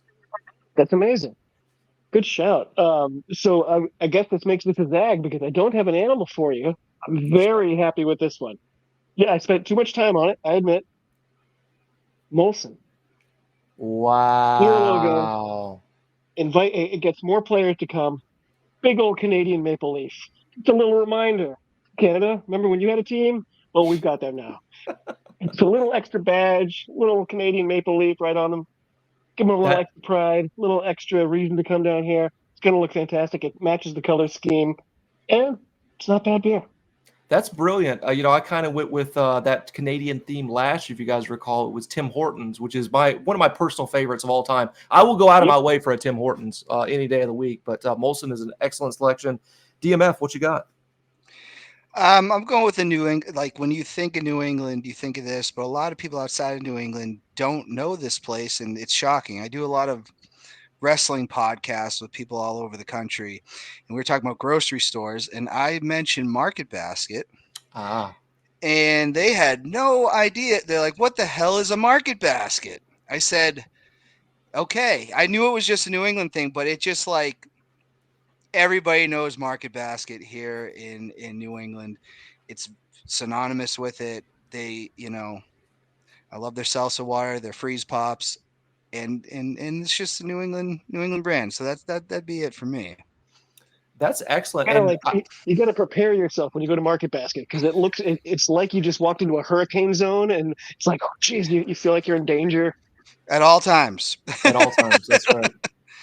That's amazing. Good shout. So I guess this makes this a zag because I don't have an animal for you. I'm very happy with this one. Yeah, I spent too much time on it, I admit. Molson. Wow. It gets more players to come. Big old Canadian maple leaf. It's a little reminder. Canada, remember when you had a team? Well, we've got them now. It's a little extra badge, little Canadian maple leaf right on them. Give them a little extra pride, a little extra reason to come down here. It's going to look fantastic. It matches the color scheme, and it's not bad beer. That's brilliant. I kind of went with that Canadian theme last year. If you guys recall, it was Tim Hortons, which is one of my personal favorites of all time. I will go out of my way for a Tim Hortons any day of the week, but Molson is an excellent selection. DMF, what you got? I'm going with the New England. Like when you think of New England, you think of this, but a lot of people outside of New England don't know this place, and it's shocking. I do a lot of wrestling podcasts with people all over the country, and we were talking about grocery stores, and I mentioned Market Basket, and they had no idea. They're like, "What the hell is a Market Basket?" I said, "Okay." I knew it was just a New England thing, but it just like. Everybody knows Market Basket here in New England. It's synonymous with it. They, I love their salsa water, their freeze pops, and it's just a New England brand. So that'd be it for me. That's excellent. You got to prepare yourself when you go to Market Basket because it's like you just walked into a hurricane zone, and it's like, oh, geez, you feel like you're in danger at all times. At all times, that's right.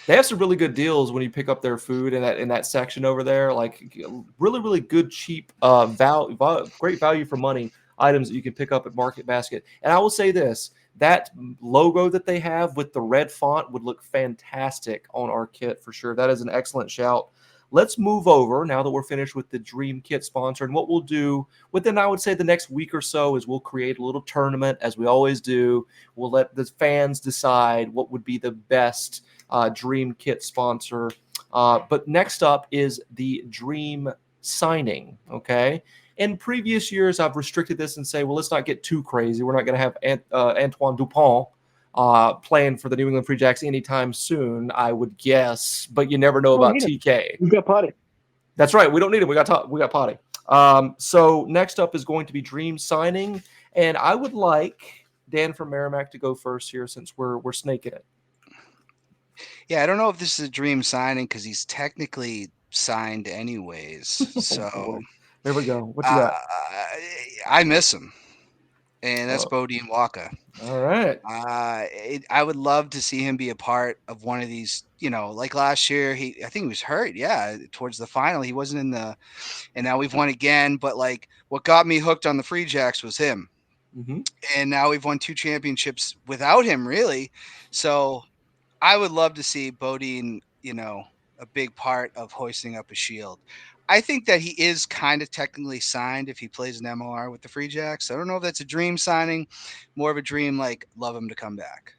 They have some really good deals when you pick up their food in that section over there. Like really, really good, cheap, great value for money items that you can pick up at Market Basket. And I will say this: that logo that they have with the red font would look fantastic on our kit for sure. That is an excellent shout. Let's move over now that we're finished with the Dream Kit sponsor. And what we'll do within, I would say, the next week or so is we'll create a little tournament, as we always do. We'll let the fans decide what would be the best Dream Kit sponsor. But next up is the Dream signing, okay? In previous years, I've restricted this and say, well, let's not get too crazy. We're not going to have Antoine Dupont playing for the New England Free Jacks anytime soon, I would guess. But you never know about TK. We've got Potty. That's right. We don't need him. We got Potty. So next up is going to be dream signing, and I would like Dan from Merrimack to go first here since we're snaking it. Yeah, I don't know if this is a dream signing because he's technically signed anyways. So there we go. What you got? I miss him, and that's Bodine Waka. All right. I would love to see him be a part of one of these. Like last year, I think he was hurt. Yeah, towards the final, he wasn't in the. And now we've won again. But like, what got me hooked on the Free Jacks was him. Mm-hmm. And now we've won 2 championships without him, really. So I would love to see Bodine, a big part of hoisting up a shield. I think that he is kind of technically signed if he plays an MLR with the Free Jacks. I don't know if that's a dream signing, more of a dream, like love him to come back.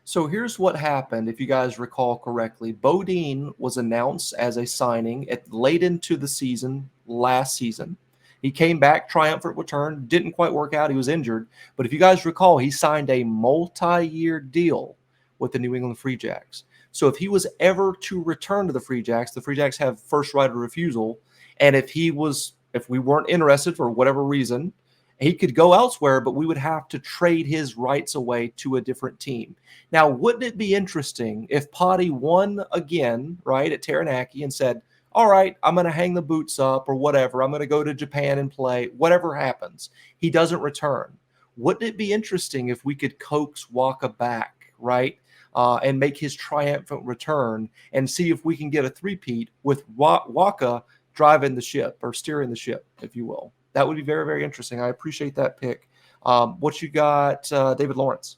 So here's what happened, if you guys recall correctly. Bodine was announced as a signing late into the season, last season. He came back, triumphant return, didn't quite work out. He was injured. But if you guys recall, he signed a multi-year deal with the New England Free Jacks. So if he was ever to return to the Free Jacks have first right of refusal. And if we weren't interested for whatever reason, he could go elsewhere, but we would have to trade his rights away to a different team. Now, wouldn't it be interesting if Potty won again, right, at Taranaki and said, all right, I'm going to hang the boots up or whatever. I'm going to go to Japan and play. Whatever happens, he doesn't return. Wouldn't it be interesting if we could coax Waka back, right, and make his triumphant return and see if we can get a three-peat with Waka driving the ship or steering the ship, if you will? That would be very, very interesting. I appreciate that pick. What you got, David Lawrence?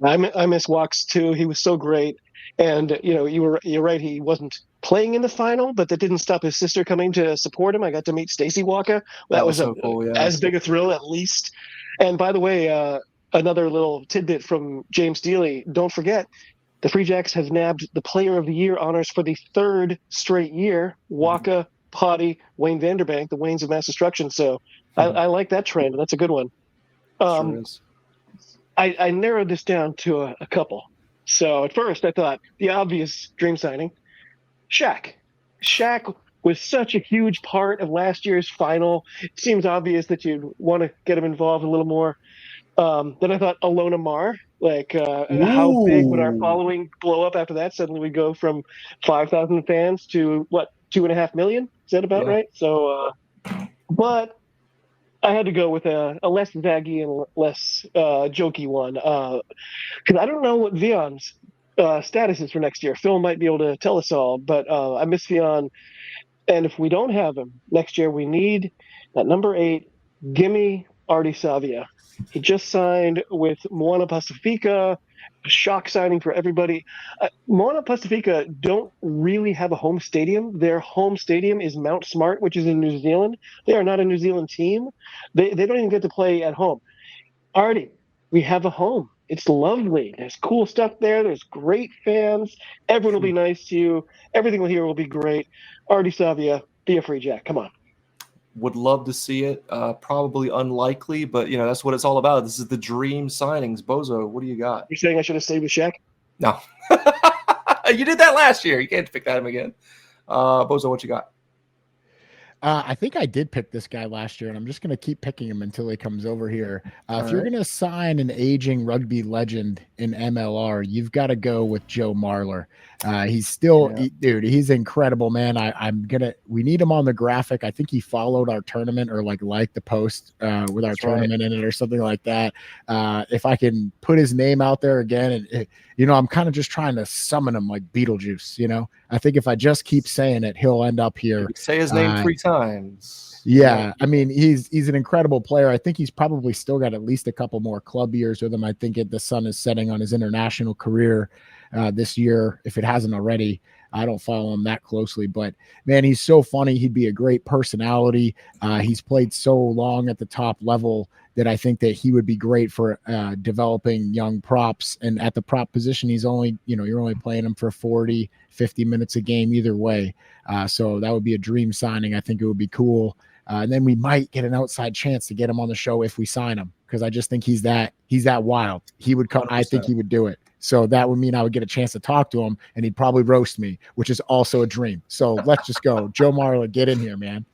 I miss Walks too. He was so great, and you're right. He wasn't playing in the final, but that didn't stop his sister coming to support him. I got to meet Stacey Waka. That was so cool, yeah. As big a thrill, at least. And by the way, another little tidbit from James Dealey. Don't forget, the Free Jacks have nabbed the Player of the Year honors for the 3rd straight year. Waka, Potty, Wayne Vanderbank, the Waynes of Mass Destruction. So I like that trend. That's a good one. Sure is. I narrowed this down to a couple. So at first I thought the obvious dream signing, Shaq. Shaq was such a huge part of last year's final. It seems obvious that you'd want to get him involved a little more. Then I thought Alona Mar. How big would our following blow up after that? Suddenly we go from 5,000 fans to 2.5 million? Is that about right? So, but I had to go with a less vaggy and less jokey one because I don't know what Vion's status is for next year. Phil might be able to tell us all, but I miss Vion. And if we don't have him next year, we need that number 8. Gimme Artie Savia. He just signed with Moana Pacifica. A shock signing for everybody. Moana Pacifica don't really have a home stadium. Their home stadium is Mount Smart, which is in New Zealand. They are not a New Zealand team. They don't even get to play at home. Artie, we have a home. It's lovely. There's cool stuff there. There's great fans. Everyone will be nice to you. Everything here will be great. Artie Savia, be a Free Jack. Come on. Would love to see it. Probably unlikely, but that's what it's all about. This is the dream signings. Bozo, what do you got? You're saying I should have stayed with Shaq? No. You did that last year. You can't pick that him again. Bozo, what you got? I think I did pick this guy last year, and I'm just going to keep picking him until he comes over here. If you're going to sign an aging rugby legend in MLR, you've got to go with Joe Marler. He's still, dude, he's incredible, man. We need him on the graphic. I think he followed our tournament or like the post with our tournament in it or something like that. If I can put his name out there again, and I'm kind of just trying to summon him like Beetlejuice. I think if I just keep saying it, he'll end up here. Say his name 3 times. Yeah, I mean, he's an incredible player. I think he's probably still got at least a couple more club years with him. I think the sun is setting on his international career this year, if it hasn't already. I don't follow him that closely, but man, he's so funny. He'd be a great personality. He's played so long at the top level that I think that he would be great for developing young props. And at the prop position, he's only, you're only playing him for 40, 50 minutes a game either way. So that would be a dream signing. I think it would be cool. And then we might get an outside chance to get him on the show if we sign him, because I just think he's that wild. He would come. I think 100%. he would do it. So that would mean I would get a chance to talk to him, and he'd probably roast me, which is also a dream. So let's just go. Joe Marler, get in here, man.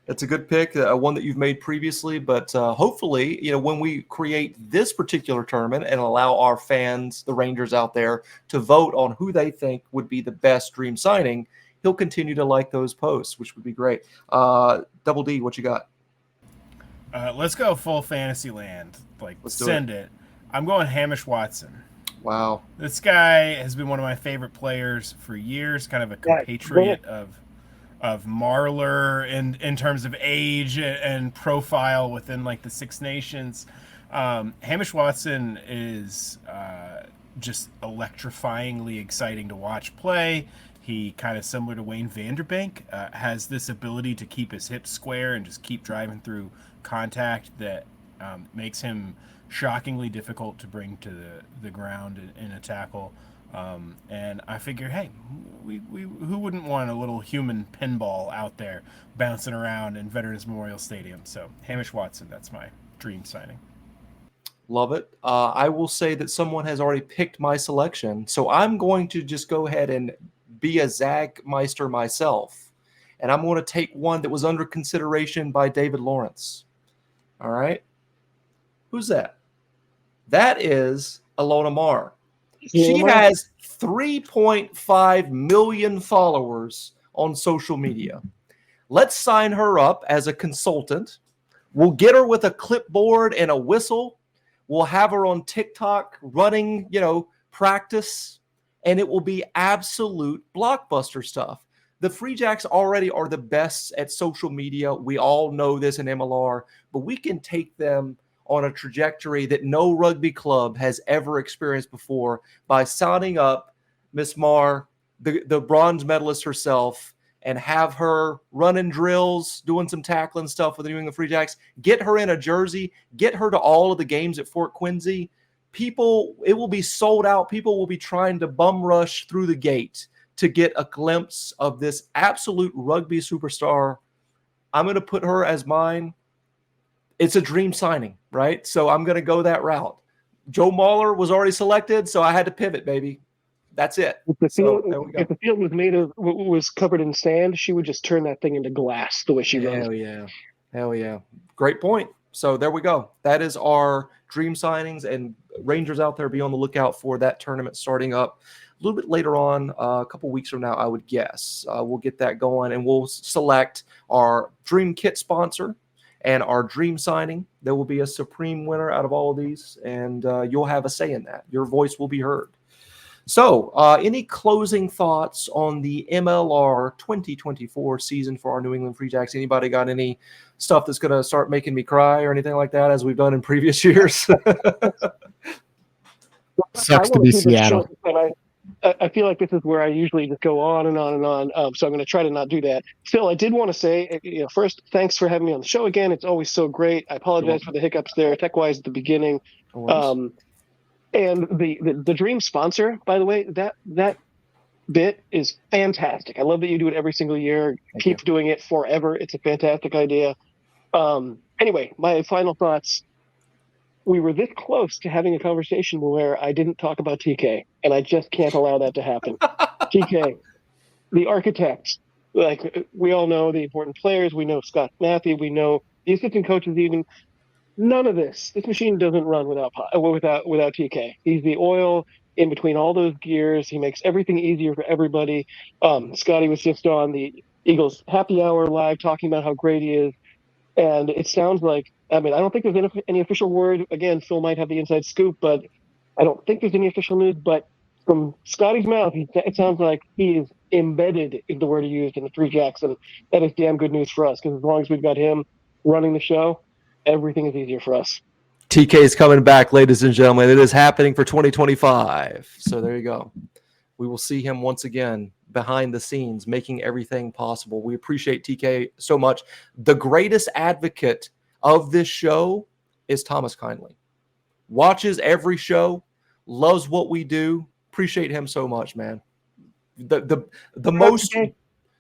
It's a good pick, one that you've made previously, but hopefully, when we create this particular tournament and allow our fans, the Rangers out there, to vote on who they think would be the best dream signing, he'll continue to like those posts, which would be great. Double D, what you got? Let's go full fantasy land. Let's do send it. I'm going Hamish Watson. Wow. This guy has been one of my favorite players for years, kind of a compatriot of Marler in terms of age and profile within the Six Nations. Hamish Watson is just electrifyingly exciting to watch play. He, kind of similar to Wayne Vanderbank, has this ability to keep his hips square and just keep driving through contact that makes him shockingly difficult to bring to the ground in a tackle. And I figure, hey, we who wouldn't want a little human pinball out there bouncing around in Veterans Memorial Stadium? So Hamish Watson, that's my dream signing. Love it. I will say that someone has already picked my selection, so I'm going to just go ahead and be a Zagmeister myself, and I'm going to take one that was under consideration by David Lawrence. All right. Who's that? That is Alona Mar. She has 3.5 million followers on social media. Let's sign her up as a consultant. We'll get her with a clipboard and a whistle. We'll have her on TikTok running, practice, and it will be absolute blockbuster stuff. The Free Jacks already are the best at social media. We all know this in MLR, but we can take them on a trajectory that no rugby club has ever experienced before by signing up Miss Mar, the bronze medalist herself, and have her running drills, doing some tackling stuff with the New England Free Jacks. Get her in a jersey. Get her to all of the games at Fort Quincy. People, it will be sold out. People will be trying to bum rush through the gate to get a glimpse of this absolute rugby superstar. I'm going to put her as mine. It's a dream signing, right? So I'm going to go that route. Joe Mahler was already selected, so I had to pivot, baby. That's it. If the field was covered in sand, she would just turn that thing into glass the way she runs. Hell yeah. Great point. So there we go. That is our dream signings, and Rangers out there, be on the lookout for that tournament starting up a little bit later on, a couple weeks from now, I would guess. We'll get that going, and we'll select our dream kit sponsor and our dream signing. There will be a supreme winner out of all of these, and you'll have a say in that. Your voice will be heard. So any closing thoughts on the MLR 2024 season for our New England Free Jacks? Anybody got any stuff that's going to start making me cry or anything like that, as we've done in previous years? Sucks to be Seattle. I feel like this is where I usually just go on and on and on. So I'm going to try to not do that. Phil, I did want to say, first, thanks for having me on the show again. It's always so great. I apologize for the hiccups there, tech-wise at the beginning. And the dream sponsor, by the way, that bit is fantastic. I love that you do it every single year. Keep doing it forever. It's a fantastic idea. Anyway, my final thoughts. We were this close to having a conversation where I didn't talk about TK, and I just can't allow that to happen. TK, the architect, we all know the important players. We know Scott Matthew. We know the assistant coaches. Even none of this machine doesn't run without TK. He's the oil in between all those gears. He makes everything easier for everybody. Scotty was just on the Eagles Happy Hour live talking about how great he is, and it sounds like. I don't think there's any official word. Again, Phil might have the inside scoop, but I don't think there's any official news. But from Scotty's mouth, it sounds like he is embedded in the word he used in the Free Jacks, and that is damn good news for us, because as long as we've got him running the show, everything is easier for us. TK is coming back, ladies and gentlemen. It is happening for 2025. So there you go. We will see him once again behind the scenes, making everything possible. We appreciate TK so much. The greatest advocate of this show is Thomas Kindly. Watches every show, loves what we do. Appreciate him so much, man. The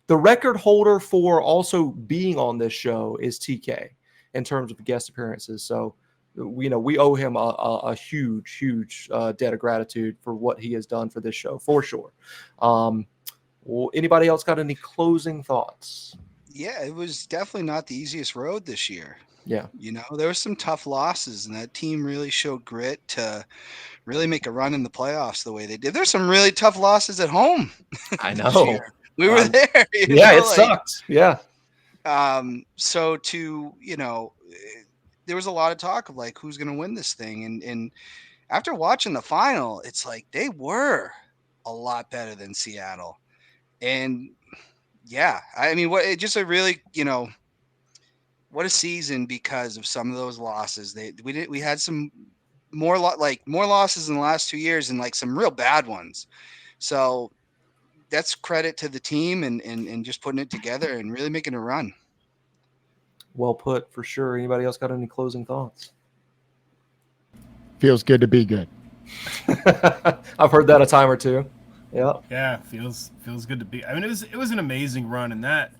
The record holder for also being on this show is TK in terms of guest appearances. So, we owe him a huge debt of gratitude for what he has done for this show, for sure. Well, anybody else got any closing thoughts? Yeah, it was definitely not the easiest road this year. Yeah. There were some tough losses, and that team really showed grit to really make a run in the playoffs the way they did. There's some really tough losses at home I this know. year. We were there. Yeah, it sucked. Yeah. So there was a lot of talk of like who's going to win this thing, and after watching the final, it's like they were a lot better than Seattle, and yeah, I mean, just a really what a season because of some of those losses. We had some more losses in the last 2 years and like some real bad ones. So that's credit to the team and just putting it together and really making a run. Well put, for sure. Anybody else got any closing thoughts? Feels good to be good. I've heard that a time or two. Yeah. Yeah, feels good to be. I mean, it was an amazing run, and that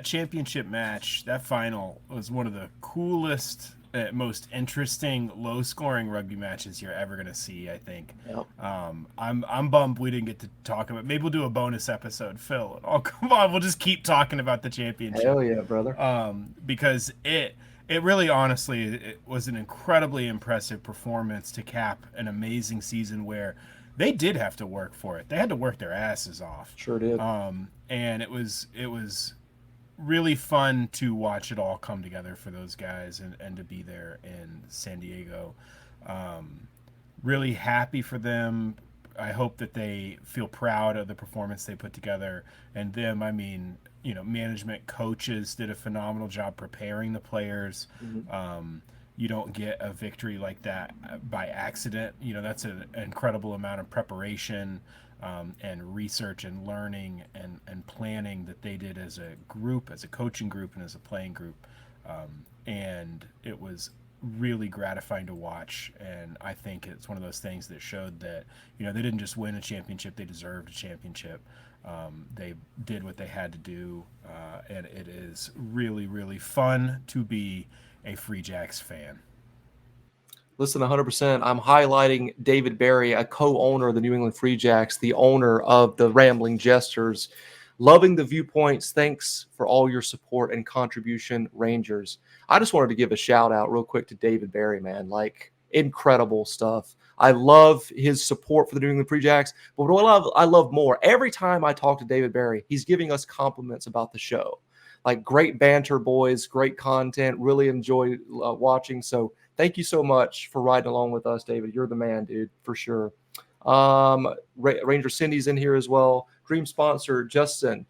championship match, that final, was one of the coolest, most interesting, low-scoring rugby matches you're ever gonna see. I think. Yep. I'm bummed we didn't get to talk about. Maybe we'll do a bonus episode, Phil. Oh, come on, we'll just keep talking about the championship. Hell yeah, brother. Because it really, honestly, it was an incredibly impressive performance to cap an amazing season where they did have to work for it. They had to work their asses off. Sure did. And it was really fun to watch it all come together for those guys and to be there in San Diego. Really happy for them. I hope that they feel proud of the performance they put together. And them, I mean, management, coaches did a phenomenal job preparing the players. Mm-hmm. You don't get a victory like that by accident. That's an incredible amount of preparation and research and learning and planning that they did as a group, as a coaching group, and as a playing group. And it was really gratifying to watch. And I think it's one of those things that showed that, they didn't just win a championship, they deserved a championship. They did what they had to do. And it is really, really fun to be a Free Jacks fan. Listen, 100%. I'm highlighting David Barry, a co-owner of the New England Free Jacks, the owner of the Rambling Jesters. Loving the viewpoints. Thanks for all your support and contribution, Rangers. I just wanted to give a shout out real quick to David Barry, man. Like, incredible stuff. I love his support for the New England Free Jacks, but what I love more, every time I talk to David Barry, he's giving us compliments about the show. Like, great banter, boys, great content. Really enjoy watching. So thank you so much for riding along with us, David. You're the man, dude, for sure. Ranger Cindy's in here as well. Dream sponsor, Justin.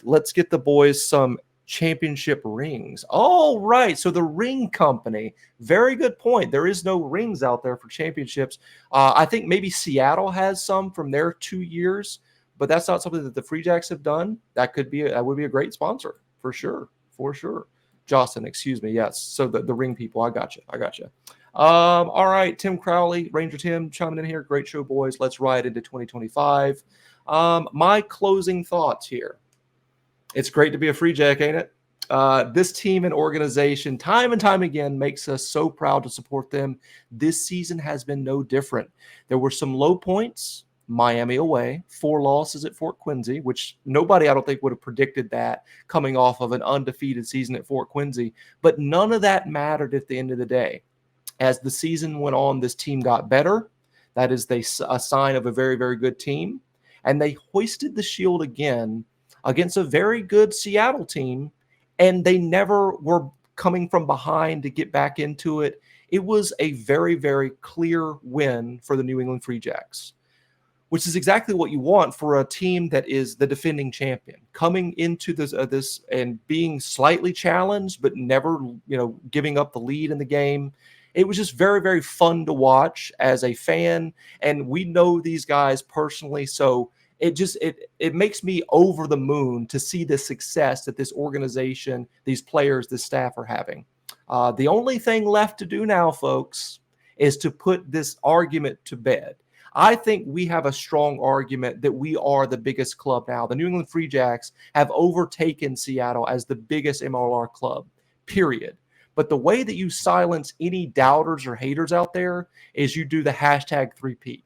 Let's get the boys some championship rings. All right. So the ring company, very good point. There is no rings out there for championships. I think maybe Seattle has some from their 2 years, but that's not something that the Free Jacks have done. That would be a great sponsor. For sure. Justin, excuse me. Yes. So the ring people, I got you. All right. Tim Crowley, Ranger Tim, chiming in here. Great show, boys. Let's ride into 2025. My closing thoughts here. It's great to be a Free Jack, ain't it? This team and organization, time and time again, makes us so proud to support them. This season has been no different. There were some low points. Miami away, 4 losses at Fort Quincy, which nobody, I don't think, would have predicted that coming off of an undefeated season at Fort Quincy. But none of that mattered at the end of the day. As the season went on, this team got better. That is a sign of a very, very good team. And they hoisted the shield again against a very good Seattle team, and they never were coming from behind to get back into it. It was a very, very clear win for the New England Free Jacks, which is exactly what you want for a team that is the defending champion, coming into this and being slightly challenged, but never, giving up the lead in the game. It was just very, very fun to watch as a fan, and we know these guys personally, so it makes me over the moon to see the success that this organization, these players, this staff are having. The only thing left to do now, folks, is to put this argument to bed. I think we have a strong argument that we are the biggest club now. The New England Free Jacks have overtaken Seattle as the biggest MLR club, period. But the way that you silence any doubters or haters out there is you do the hashtag 3P.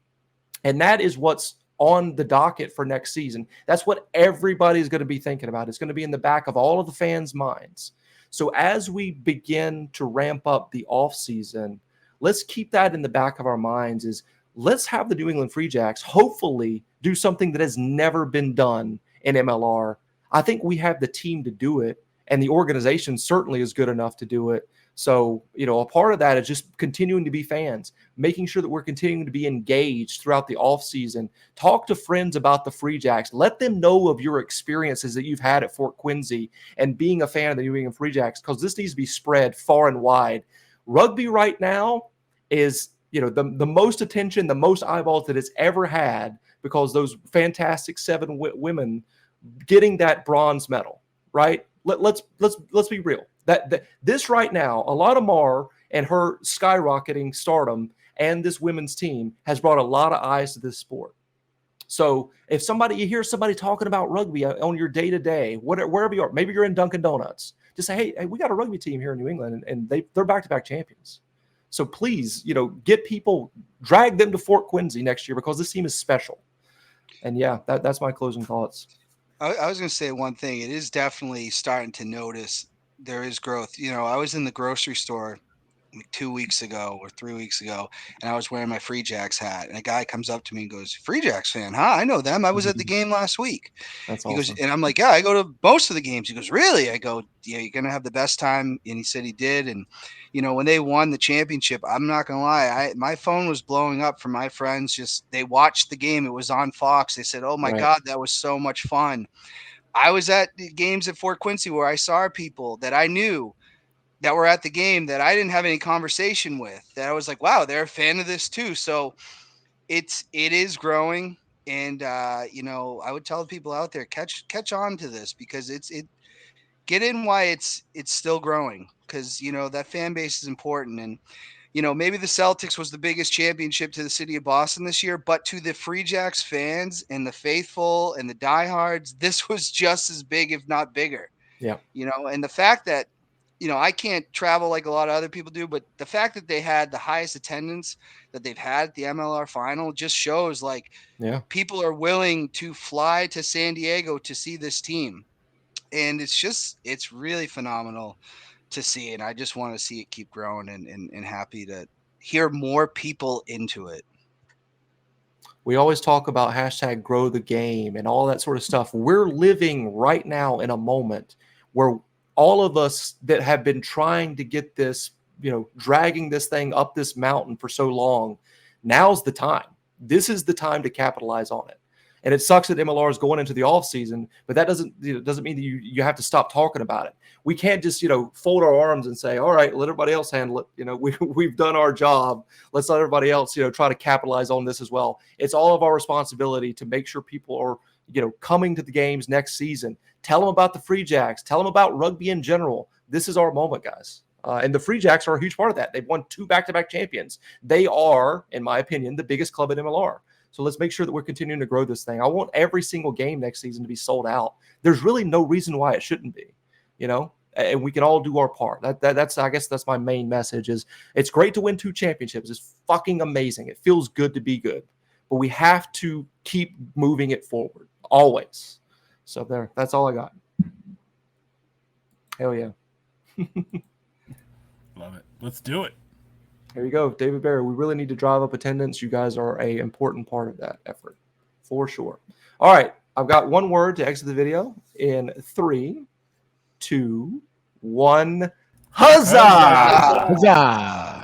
And that is what's on the docket for next season. That's what everybody's going to be thinking about. It's going to be in the back of all of the fans' minds. So as we begin to ramp up the offseason, let's keep that in the back of our minds is let's have the New England Free Jacks hopefully do something that has never been done in MLR. I think we have the team to do it, and the organization certainly is good enough to do it. So, a part of that is just continuing to be fans, making sure that we're continuing to be engaged throughout the offseason. Talk to friends about the Free Jacks. Let them know of your experiences that you've had at Fort Quincy and being a fan of the New England Free Jacks, because this needs to be spread far and wide. Rugby right now is, the most attention, the most eyeballs that it's ever had, because those fantastic 7 women getting that bronze medal, right? Let's be real. That this right now, Alana Mar and her skyrocketing stardom and this women's team has brought a lot of eyes to this sport. So if you hear somebody talking about rugby on your day-to-day, wherever you are, maybe you're in Dunkin' Donuts, just say, hey, we got a rugby team here in New England, and they're back-to-back champions. So please, get people, drag them to Fort Quincy next year, because this team is special. And yeah, that's my closing thoughts. I was going to say one thing. It is definitely starting to notice there is growth. I was in the grocery store like 2 weeks ago or 3 weeks ago, and I was wearing my Free Jacks hat, and a guy comes up to me and goes, "Free Jacks fan, huh? I know them. I was at the game last week." That's He awesome. goes, and I'm like, "Yeah, I go to most of the games." He goes, "Really?" I go, "Yeah, you're gonna have the best time." And he said he did. And when they won the championship, I'm not gonna lie, my phone was blowing up from my friends. Just they watched the game. It was on Fox. They said, "Oh my Right. God, that was so much fun." I was at the games at Fort Quincy where I saw people that I knew that were at the game that I didn't have any conversation with, that I was like, wow, they're a fan of this too. So it is growing. And I would tell the people out there, catch on to this, because get in why it's still growing, because that fan base is important. And maybe the Celtics was the biggest championship to the city of Boston this year, but to the Free Jacks fans and the faithful and the diehards, this was just as big, if not bigger. Yeah. And the fact that, I can't travel like a lot of other people do, but the fact that they had the highest attendance that they've had at the MLR final just shows people are willing to fly to San Diego to see this team. And it's really phenomenal to see. And I just want to see it keep growing, and happy to hear more people into it. We always talk about hashtag grow the game and all that sort of stuff. We're living right now in a moment where all of us that have been trying to get this, dragging this thing up this mountain for so long, now's the time. This is the time to capitalize on it. And it sucks that MLR is going into the off season, but that doesn't mean that you have to stop talking about it. We can't just, fold our arms and say, all right, let everybody else handle it. We've done our job. Let's let everybody else, try to capitalize on this as well. It's all of our responsibility to make sure people are, coming to the games next season. Tell them about the Free Jacks. Tell them about rugby in general. This is our moment, guys. And the Free Jacks are a huge part of that. They've won 2 back-to-back champions. They are, in my opinion, the biggest club at MLR. So let's make sure that we're continuing to grow this thing. I want every single game next season to be sold out. There's really no reason why it shouldn't be, and we can all do our part. That's I guess that's my main message is it's great to win 2 championships. It's fucking amazing. It feels good to be good, but we have to keep moving it forward always. So that's all I got. Hell yeah. Love it. Let's do it. Here you go, David Barry. We really need to drive up attendance. You guys are an important part of that effort, for sure. All right, I've got one word to exit the video in 3, 2, 1. Huzzah! Huzzah!